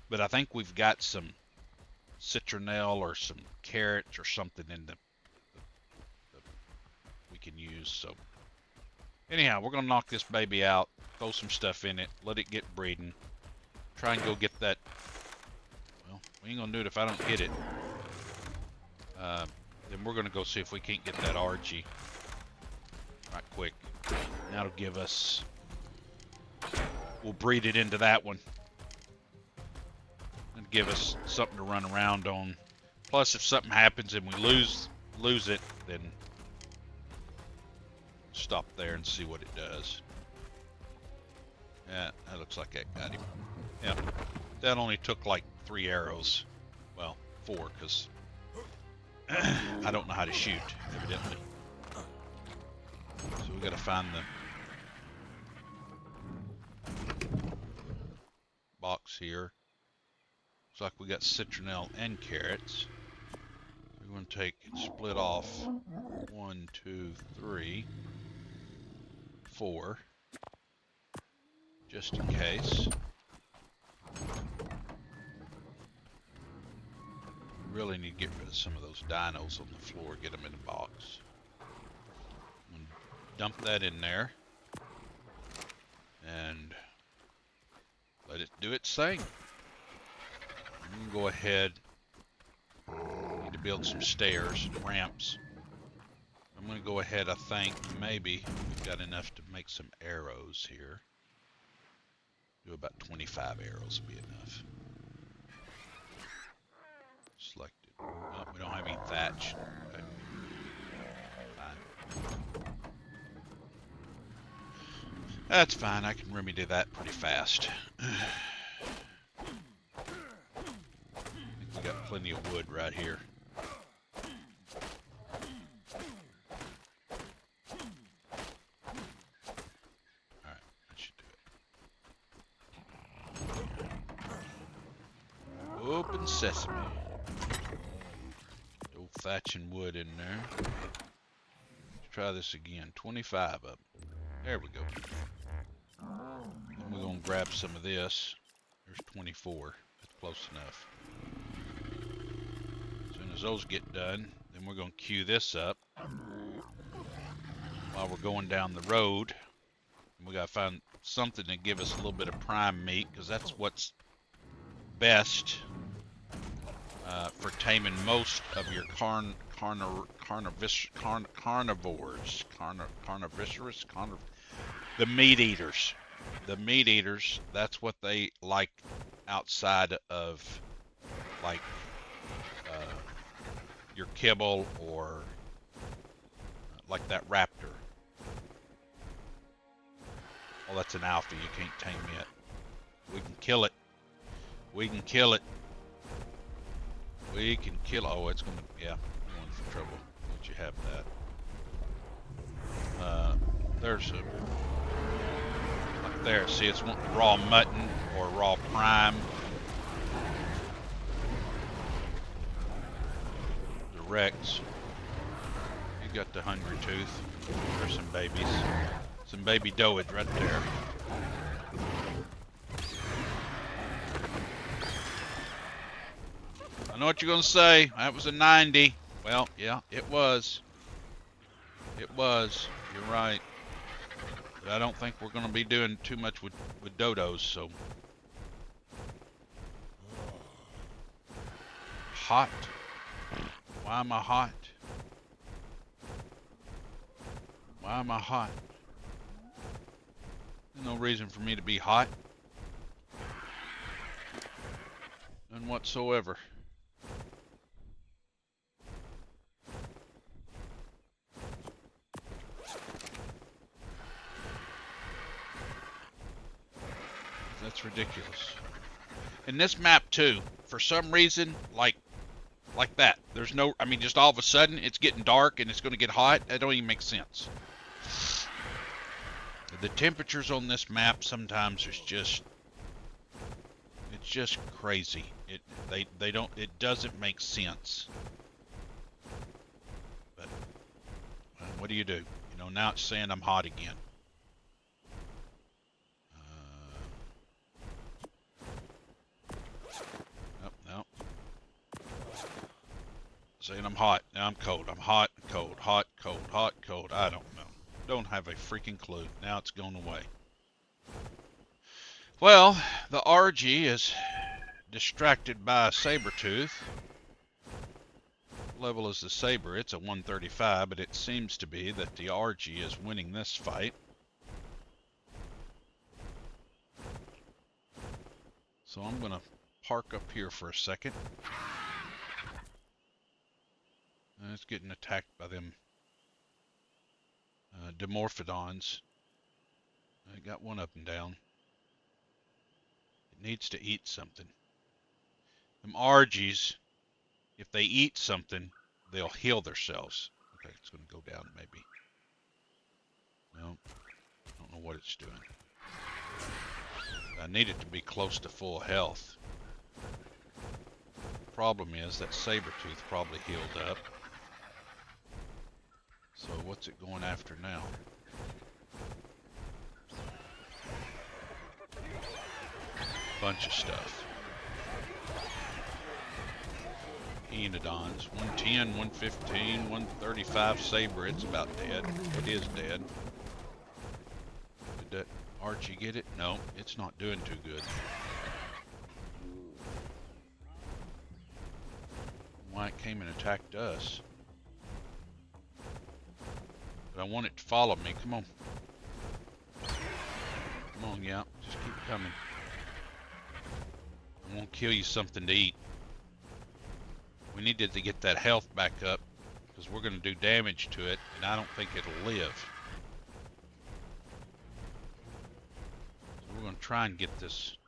But I think we've got some citronelle or some carrots or something in the we can use. So anyhow, we're gonna knock this baby out, throw some stuff in it, let it get breeding, try and go get that. Well, we ain't gonna do it if I don't get it. Then we're gonna go see if we can't get that Archie right quick. That'll give us, we'll breed it into that one and give us something to run around on. Plus, if something happens and we lose it, then stop there and see what it does. Yeah, that looks like that got him. Yeah, that only took like 3 arrows. Well, 4, because I don't know how to shoot, evidently. So we gotta find the box here. Looks like we got citronelle and carrots. We're gonna take and split off 1, 2, 3, 4, just in case. Really need to get rid of some of those dinos on the floor, get them in the box. I'm gonna dump that in there and let it do its thing. I'm gonna go ahead, need to build some stairs and ramps. I'm gonna go ahead, I think maybe we've got enough to make some arrows here. Do about 25 arrows would be enough. Selected. Oh, we don't have any thatch. Okay. Fine. That's fine. I can remedy that pretty fast. I think we got plenty of wood right here. Alright, that should do it. Open sesame. Old thatch and wood in there. Let's try this again. 25 of them. There we go. Then we're going to grab some of this. There's 24. That's close enough. As soon as those get done, then we're going to queue this up while we're going down the road. We got to find something to give us a little bit of prime meat, because that's what's best for taming most of your the meat eaters. The meat eaters, that's what they like outside of, like, your kibble or like that raptor. Oh, that's an alpha you can't tame yet. We can kill it. We can kill it. We can kill. Oh, it's gonna. Yeah, I'm going for trouble. Let you have that. There's a. Like there. See, it's raw mutton or raw prime. The Rex. You got the hungry tooth. There's some babies. Some baby doage right there. I know what you're going to say. That was a 90. Well, yeah, it was. It was. You're right. But I don't think we're going to be doing too much with dodos, so. Hot. Why am I hot? Why am I hot? There's no reason for me to be hot. None whatsoever. That's ridiculous. In this map too, for some reason, like that, there's no, I mean, just all of a sudden it's getting dark and it's going to get hot. That don't even make sense. The temperatures on this map sometimes is just, it's just crazy. They don't, it doesn't make sense. But what do? You know, now it's saying I'm hot again. saying I'm hot. Now I'm cold. I'm hot, cold, hot, cold, hot, cold. I don't know. Don't have a freaking clue. Now it's gone away. Well, the RG is distracted by a saber tooth. Level is the saber. It's a 135, but it seems to be that the RG is winning this fight. So I'm going to park up here for a second. And it's getting attacked by them Dimorphodons. I got one of them down. It needs to eat something. Them RGs, if they eat something, they'll heal themselves. Okay, it's going to go down maybe. No, I don't know what it's doing. I need it to be close to full health. Problem is that saber-tooth probably healed up. So what's it going after now? Bunch of stuff. Enodons. 110, 115, 135 saber. It's about dead. It is dead. Did that Archie get it? No, it's not doing too good. Why it came and attacked us. But I want it to follow me. Come on. Come on, yeah. Just keep coming. I won't kill you something to eat. We needed to get that health back up because we're going to do damage to it, and I don't think it'll live. So we're going to try and get this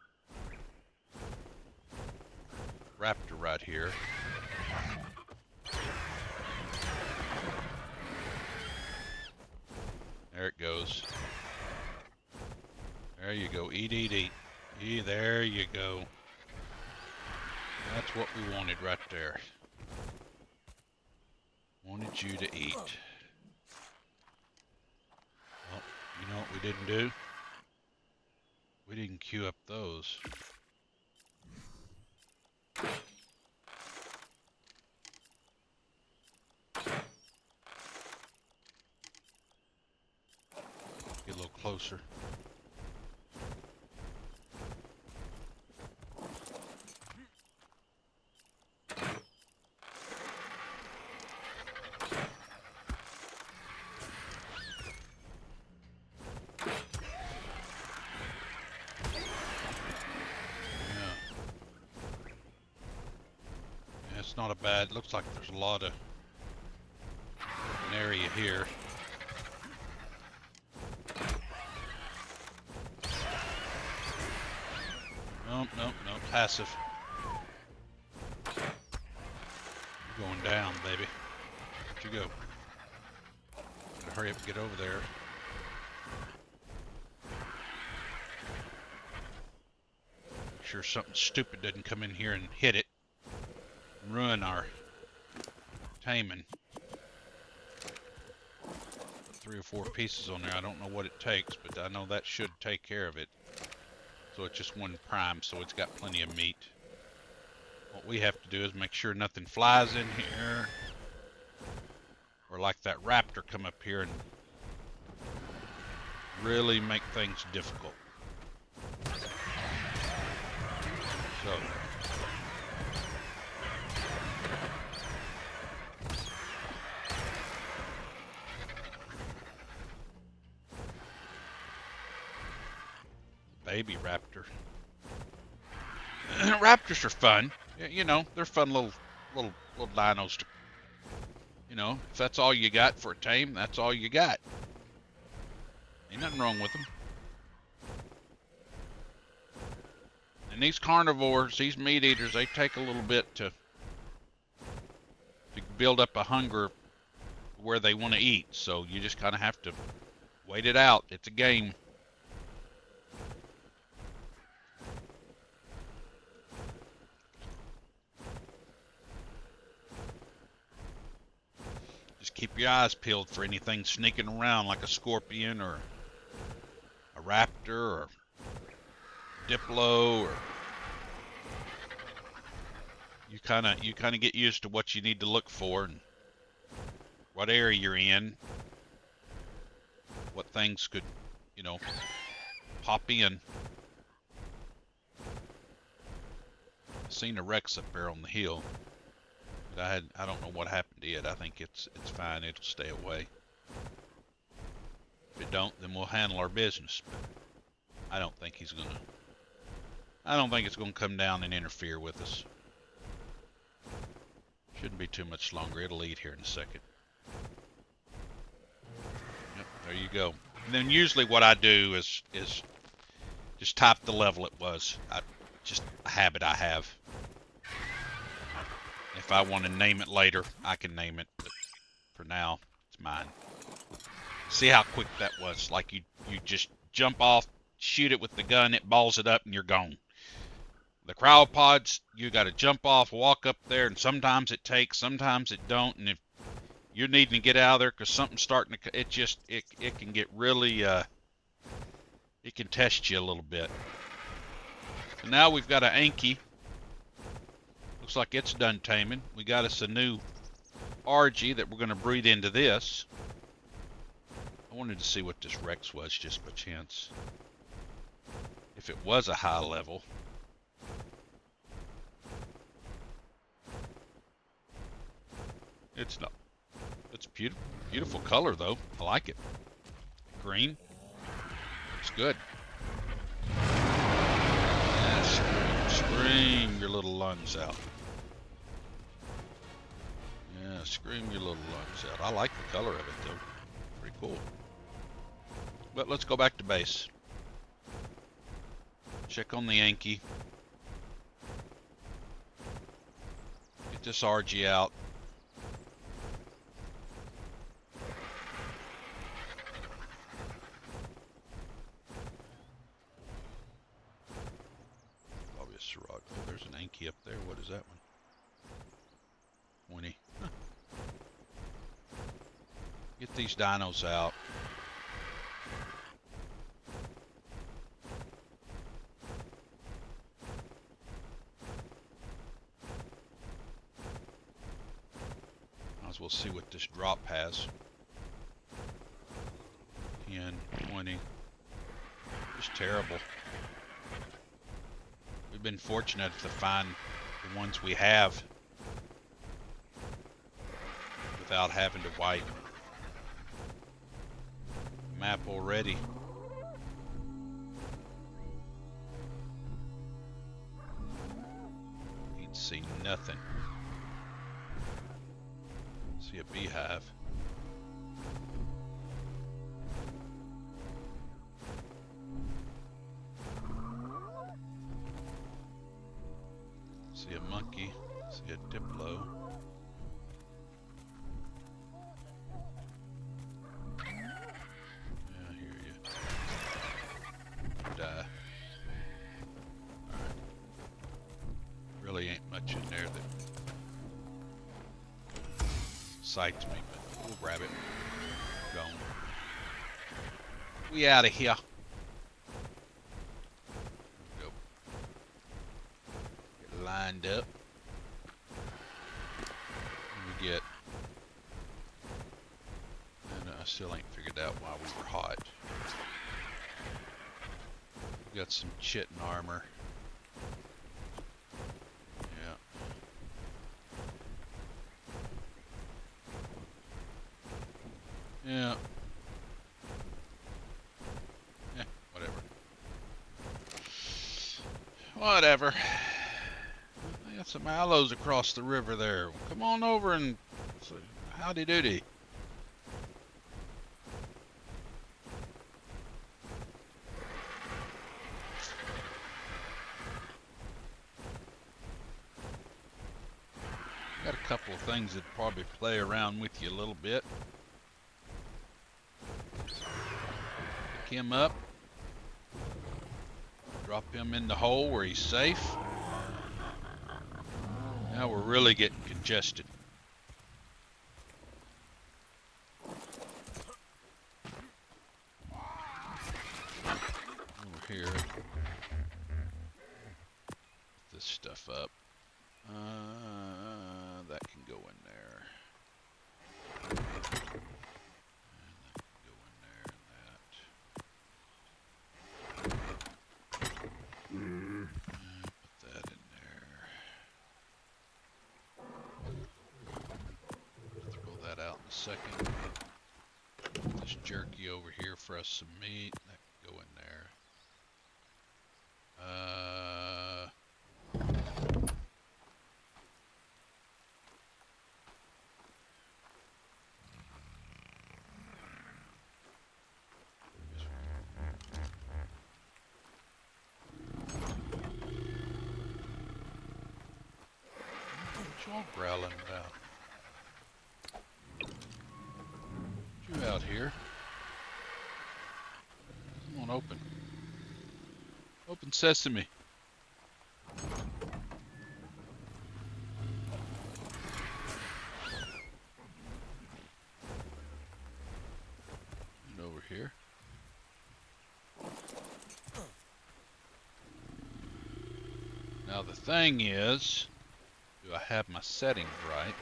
raptor right here. There it goes. There you go. Eat, eat, eat. There you go. That's what we wanted right there. Wanted you to eat. Well, you know what we didn't do? We didn't queue up those. Get a little closer. Not a bad, looks like there's a lot of an area here. Nope, nope, nope, passive. You're going down, baby. Where'd you go? Gotta hurry up and get over there. Make sure something stupid doesn't come in here and hit it. Ruin our taming. 3 or 4 pieces on there. I don't know what it takes, but I know that should take care of it. So it's just 1 prime, so it's got plenty of meat. What we have to do is make sure nothing flies in here, or like that raptor come up here and really make things difficult. So baby raptor. Raptors are fun. You know, they're fun little dinos to, you know, if that's all you got for a tame, that's all you got. Ain't nothing wrong with them. And these carnivores, these meat eaters, they take a little bit to build up a hunger where they want to eat. So you just kind of have to wait it out. It's a game. Just keep your eyes peeled for anything sneaking around like a scorpion or a raptor or Diplo or you kind of get used to what you need to look for and what area you're in, what things could, you know, pop in. I seen a Rex up there on the hill, but I don't know what happened to it. I think it's fine. It'll stay away. If it don't, then we'll handle our business. But I don't think it's gonna come down and interfere with us. Shouldn't be too much longer. It'll eat here in a second. Yep, there you go. And then usually what I do is just type the level it was. Just a habit I have. If I want to name it later, I can name it. But for now, it's mine. See how quick that was? Like you just jump off, shoot it with the gun, it balls it up, and you're gone. The cryopods, you got to jump off, walk up there, and sometimes it takes, sometimes it don't. And if you're needing to get out of there because something's starting to, it can get really, it can test you a little bit. So now we've got an Anky. Looks like it's done taming. We got us a new RG that we're going to breed into this. I wanted to see what this Rex was just by chance. If it was a high level. It's not. It's beautiful, beautiful color though. I like it. Green. It's good. Yeah, scream your little lungs out. Yeah, scream your little lungs out. I like the color of it though. Pretty cool. But let's go back to base. Check on the Anky. Get this RG out. Probably a Siraj. Oh, there's an Anky up there. What is that one? 20. Huh. Get these dinos out. Might as well see what this drop has. 10, 20. Just terrible. We've been fortunate to find the ones we have without having to wipe. Map already. You'd see nothing. See a beehive. See a monkey. See a diplo. Really ain't much in there that excites me, but we'll grab it. Gone. We out of here. Go. Get lined up. And we get. And I still ain't figured out why we were hot. We got some chitin armor. Yeah. Yeah, whatever. Whatever. I got some aloes across the river there. Come on over and say howdy doody. Got a couple of things that probably play around with you a little bit. Pick him up. Drop him in the hole where he's safe. Now we're really getting congested. Over here. This stuff up. second. Put this jerky over here for us some meat. That can go in there. What y'all growling about? You out here? Come on, open. Open sesame. And over here. Now the thing is, do I have my settings right?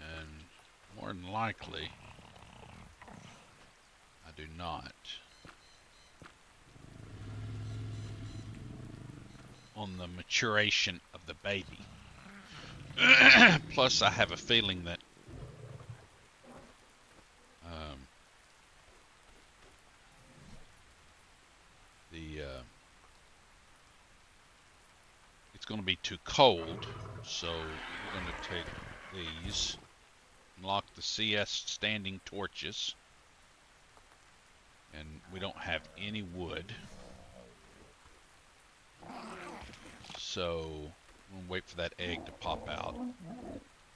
And more than likely, I do not. On the maturation of the baby. Plus, I have a feeling that it's going to be too cold, so we're going to take these, unlock the CS standing torches, and we don't have any wood, so I'm going to wait for that egg to pop out.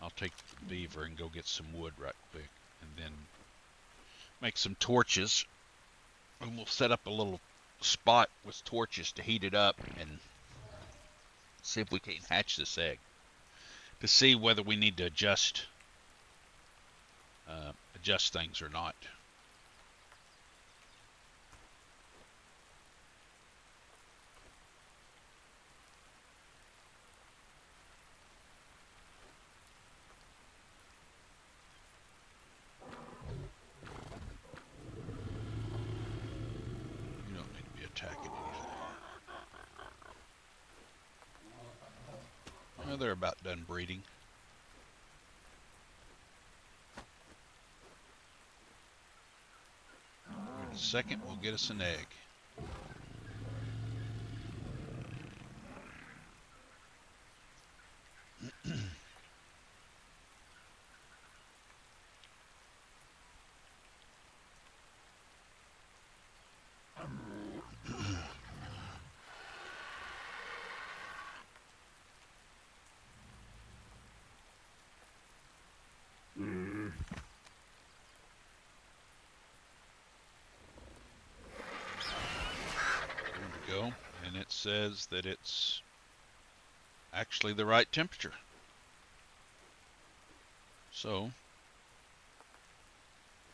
I'll take the beaver and go get some wood right quick, and then make some torches, and we'll set up a little spot with torches to heat it up and see if we can hatch this egg, to see whether we need to adjust things or not. You don't need to be attacking anything. Well, they're about done breeding. In a second, we'll get us an egg. Go, and it says that it's actually the right temperature. So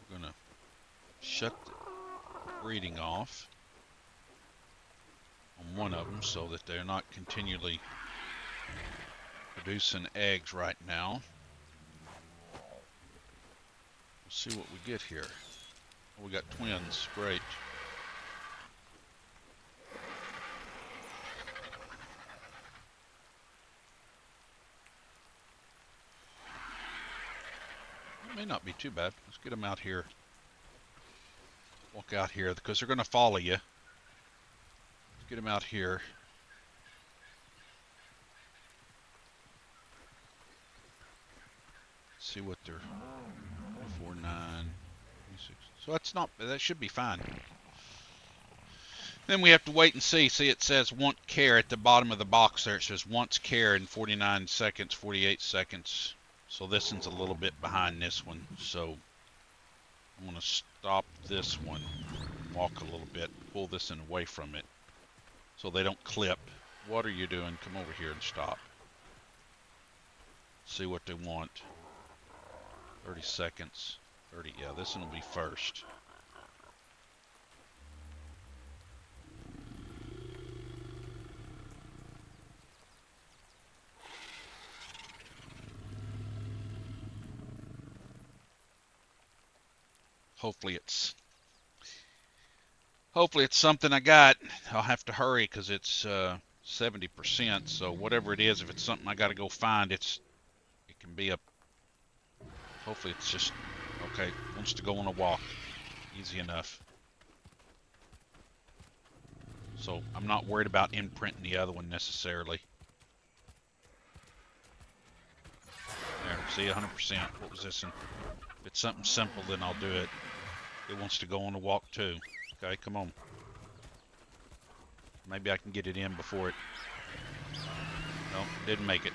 we're gonna shut the breeding off on one of them so that they're not continually producing eggs right now. We'll see what we get here. Oh, we got twins, great. May not be too bad. Let's get them out here. Walk out here because they're going to follow you. Let's get them out here. See what they're 4, 9, 6. So that's not, that should be fine. Then we have to wait and see. See, it says want care at the bottom of the box there. It says wants care in 49 seconds, 48 seconds. So this one's a little bit behind this one. So I'm going to stop this one, walk a little bit, pull this one away from it so they don't clip. What are you doing? Come over here and stop. See what they want. 30 seconds. 30, yeah, this one will be first. Hopefully it's something I got. I'll have to hurry because it's 70%, so whatever it is, if it's something I got to go find, it can be a, hopefully it's just, okay, wants to go on a walk, easy enough. So I'm not worried about imprinting the other one necessarily. There, see, 100%. What was this? If it's something simple, then I'll do it. It wants to go on a walk too. Okay, come on. Maybe I can get it in before it. No, didn't make it.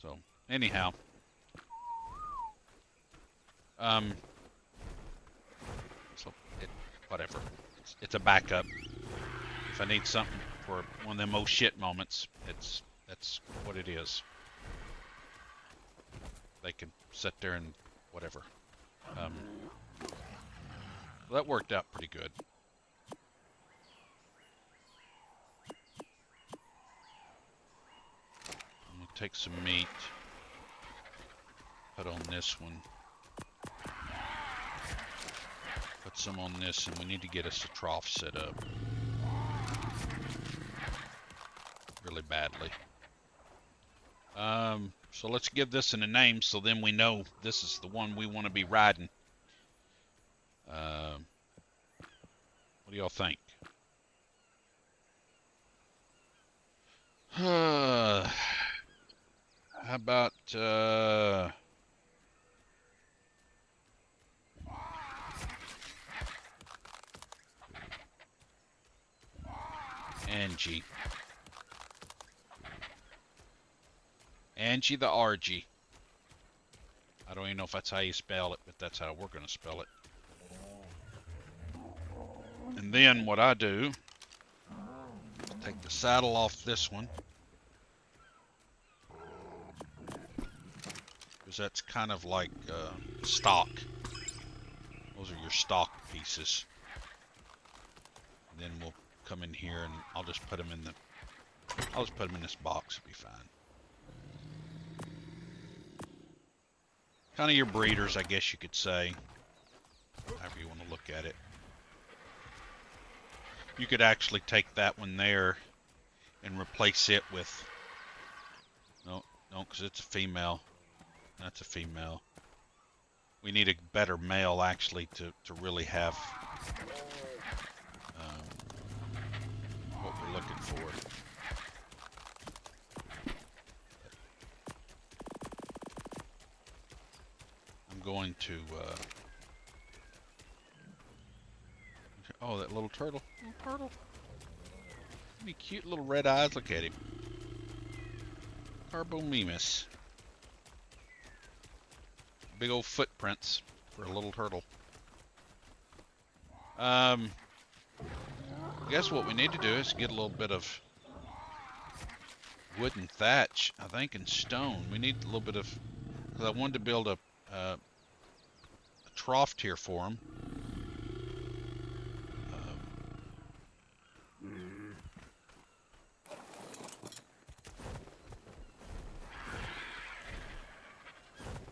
So, anyhow. So, whatever. It's a backup. If I need something for one of them oh shit moments, that's what it is. They can sit there and whatever. Well, that worked out pretty good. I'm gonna take some meat, put on this one, put some on this, and we need to get us a trough set up really badly. So let's give this a name so then we know this is the one we want to be riding. What do y'all think? How about Angy. Angy the RG. I don't even know if that's how you spell it, but that's how we're going to spell it. And then what I do, take the saddle off this one, because that's kind of like stock. Those are your stock pieces. And then we'll come in here and I'll just put them in this box. It'll be fine. Kind of your breeders, I guess you could say. However you want to look at it. You could actually take that one there and replace it with... No, because it's a female. That's a female. We need a better male, actually, to really have what we're looking for. Going to oh, that little turtle. Little turtle. Any cute little red eyes. Look at him. Carbomimus. Big old footprints for a little turtle. I guess what we need to do is get a little bit of wood and thatch, I think, and stone. We need a little bit of, because I wanted to build a trough here for them.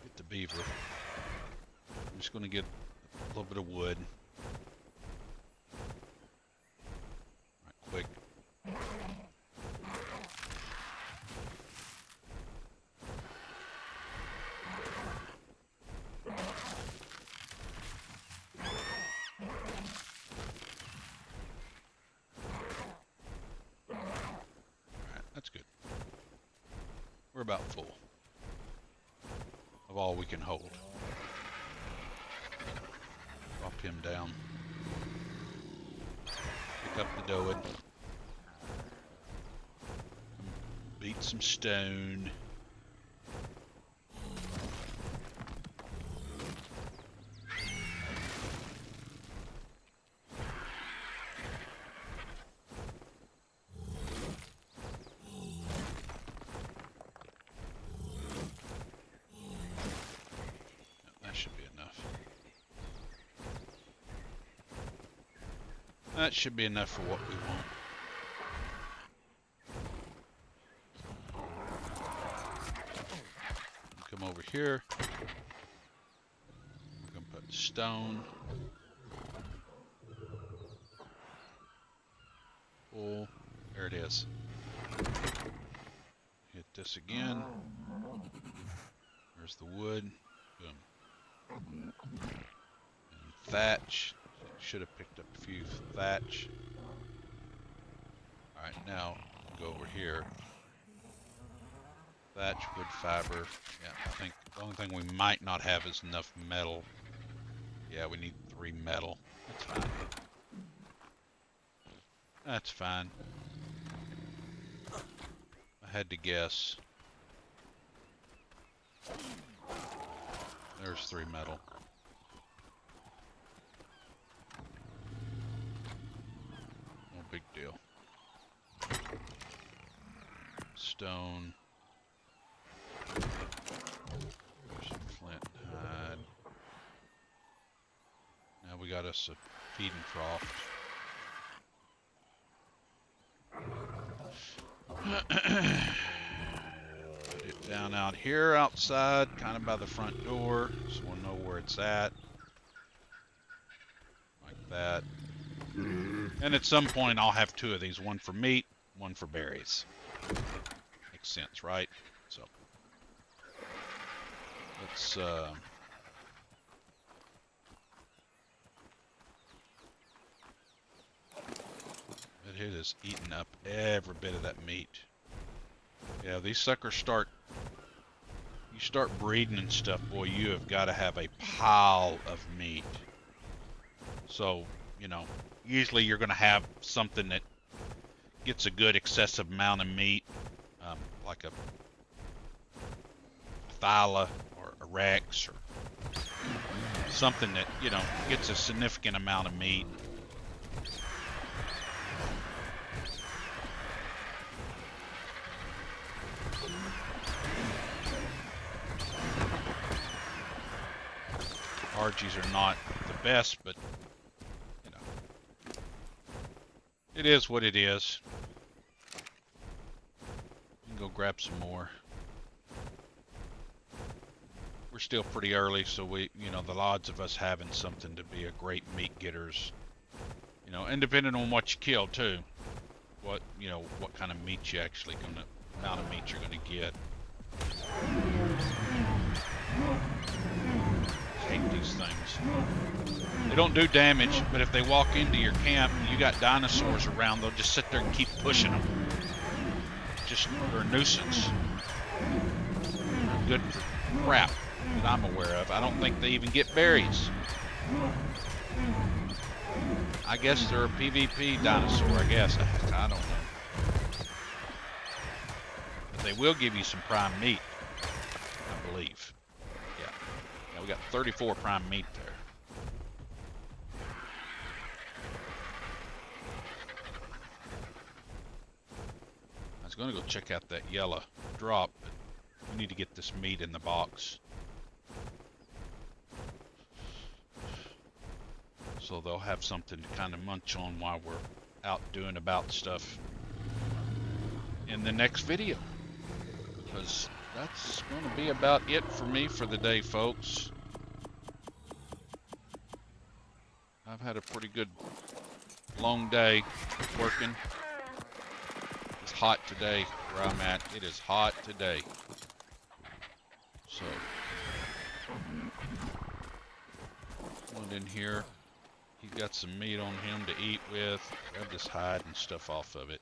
Get the beaver. I'm just going to get a little bit of wood. Right, quick. That's good. We're about full of all we can hold. Drop him down. Pick up the dough. Beat some stone. That should be enough for what we want. Come over here. We're going to put stone. Pull. There it is. Hit this again. There's the wood. Boom. And thatch. Should have picked up a few thatch. Alright, now go over here. Thatch, wood fiber. Yeah, I think the only thing we might not have is enough metal. Yeah, we need 3 metal. That's fine. That's fine. I had to guess. There's 3 metal. No big deal. Stone. There's some flint and hide. Now we got us a feeding trough. Put it down out here outside, kind of by the front door, so we'll know where it's at. Like that. And at some point I'll have 2 of these, one for meat, one for berries. Makes sense, right? So let's it is eating up every bit of that meat. Yeah, these suckers start breeding and stuff, boy, you have got to have a pile of meat. So, you know, usually you're going to have something that gets a good excessive amount of meat, like a thyla or a rex or something that, you know, gets a significant amount of meat. RGs are not the best, but, you know, it is what it is. We can go grab some more. We're still pretty early, so we, you know, the odds of us having something to be a great meat getters, you know, and depending on what you kill too, what, you know, what kind of meat you actually amount of meat you're gonna get. Hate these things. They don't do damage, but if they walk into your camp and you got dinosaurs around, they'll just sit there and keep pushing them. Just, they're a nuisance. They're good for crap that I'm aware of. I don't think they even get berries. I guess they're a PvP dinosaur, I guess. I don't know. But they will give you some prime meat, I believe. We got 34 prime meat there. I was going to go check out that yellow drop, but we need to get this meat in the box. So they'll have something to kind of munch on while we're out doing about stuff in the next video. Because that's going to be about it for me for the day, folks. I've had a pretty good long day working. It's hot today where I'm at. It is hot today. So, went in here. He's got some meat on him to eat with. Grab this hide and stuff off of it.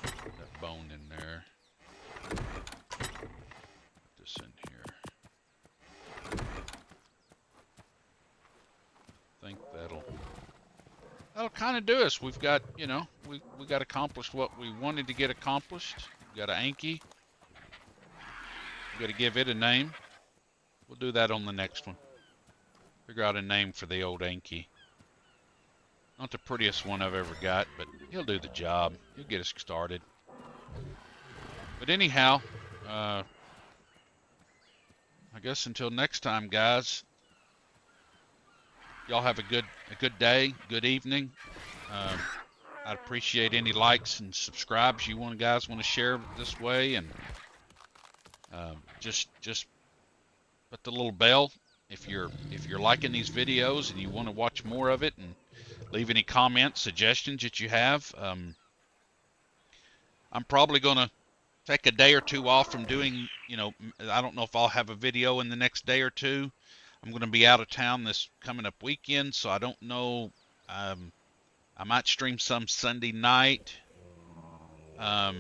That bone in there. Put this in here. I think that'll kind of do us. We've got, you know, we got accomplished what we wanted to get accomplished. We've got an Anky. We've got to give it a name. We'll do that on the next one. Figure out a name for the old Anky. Not the prettiest one I've ever got, but he'll do the job. He'll get us started. But anyhow, I guess until next time, guys. Y'all have a good day, good evening. I'd appreciate any likes and subscribes you guys want to share this way, and just put the little bell if you're liking these videos and you want to watch more of it, and leave any comments, suggestions that you have. I'm probably going to take a day or two off from doing, I don't know if I'll have a video in the next day or two. I'm going to be out of town this coming up weekend, so I don't know. I might stream some Sunday night. But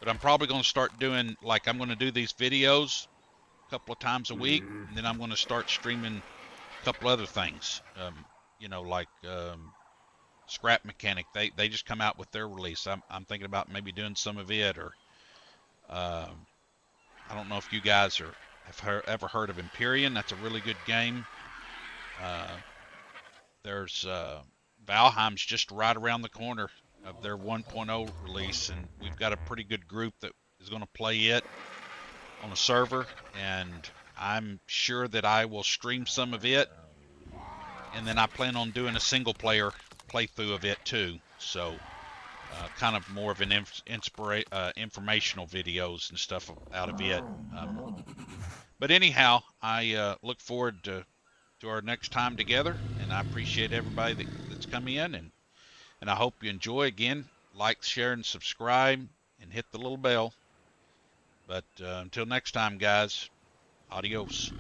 I'm probably going to start doing, like, I'm going to do these videos a couple of times a week, and then I'm going to start streaming a couple other things. Like Scrap Mechanic. They just come out with their release. I'm thinking about maybe doing some of it, or I don't know if you guys have ever heard of Empyrean. That's a really good game. There's Valheim's just right around the corner of their 1.0 release, and we've got a pretty good group that is going to play it on a server, and I'm sure that I will stream some of it, and then I plan on doing a single player playthrough of it too. So kind of more of an informational videos and stuff out of it. But anyhow, I look forward to our next time together, and I appreciate everybody that's come in, and I hope you enjoy. Again, like, share, and subscribe, and hit the little bell. But until next time, guys, adios.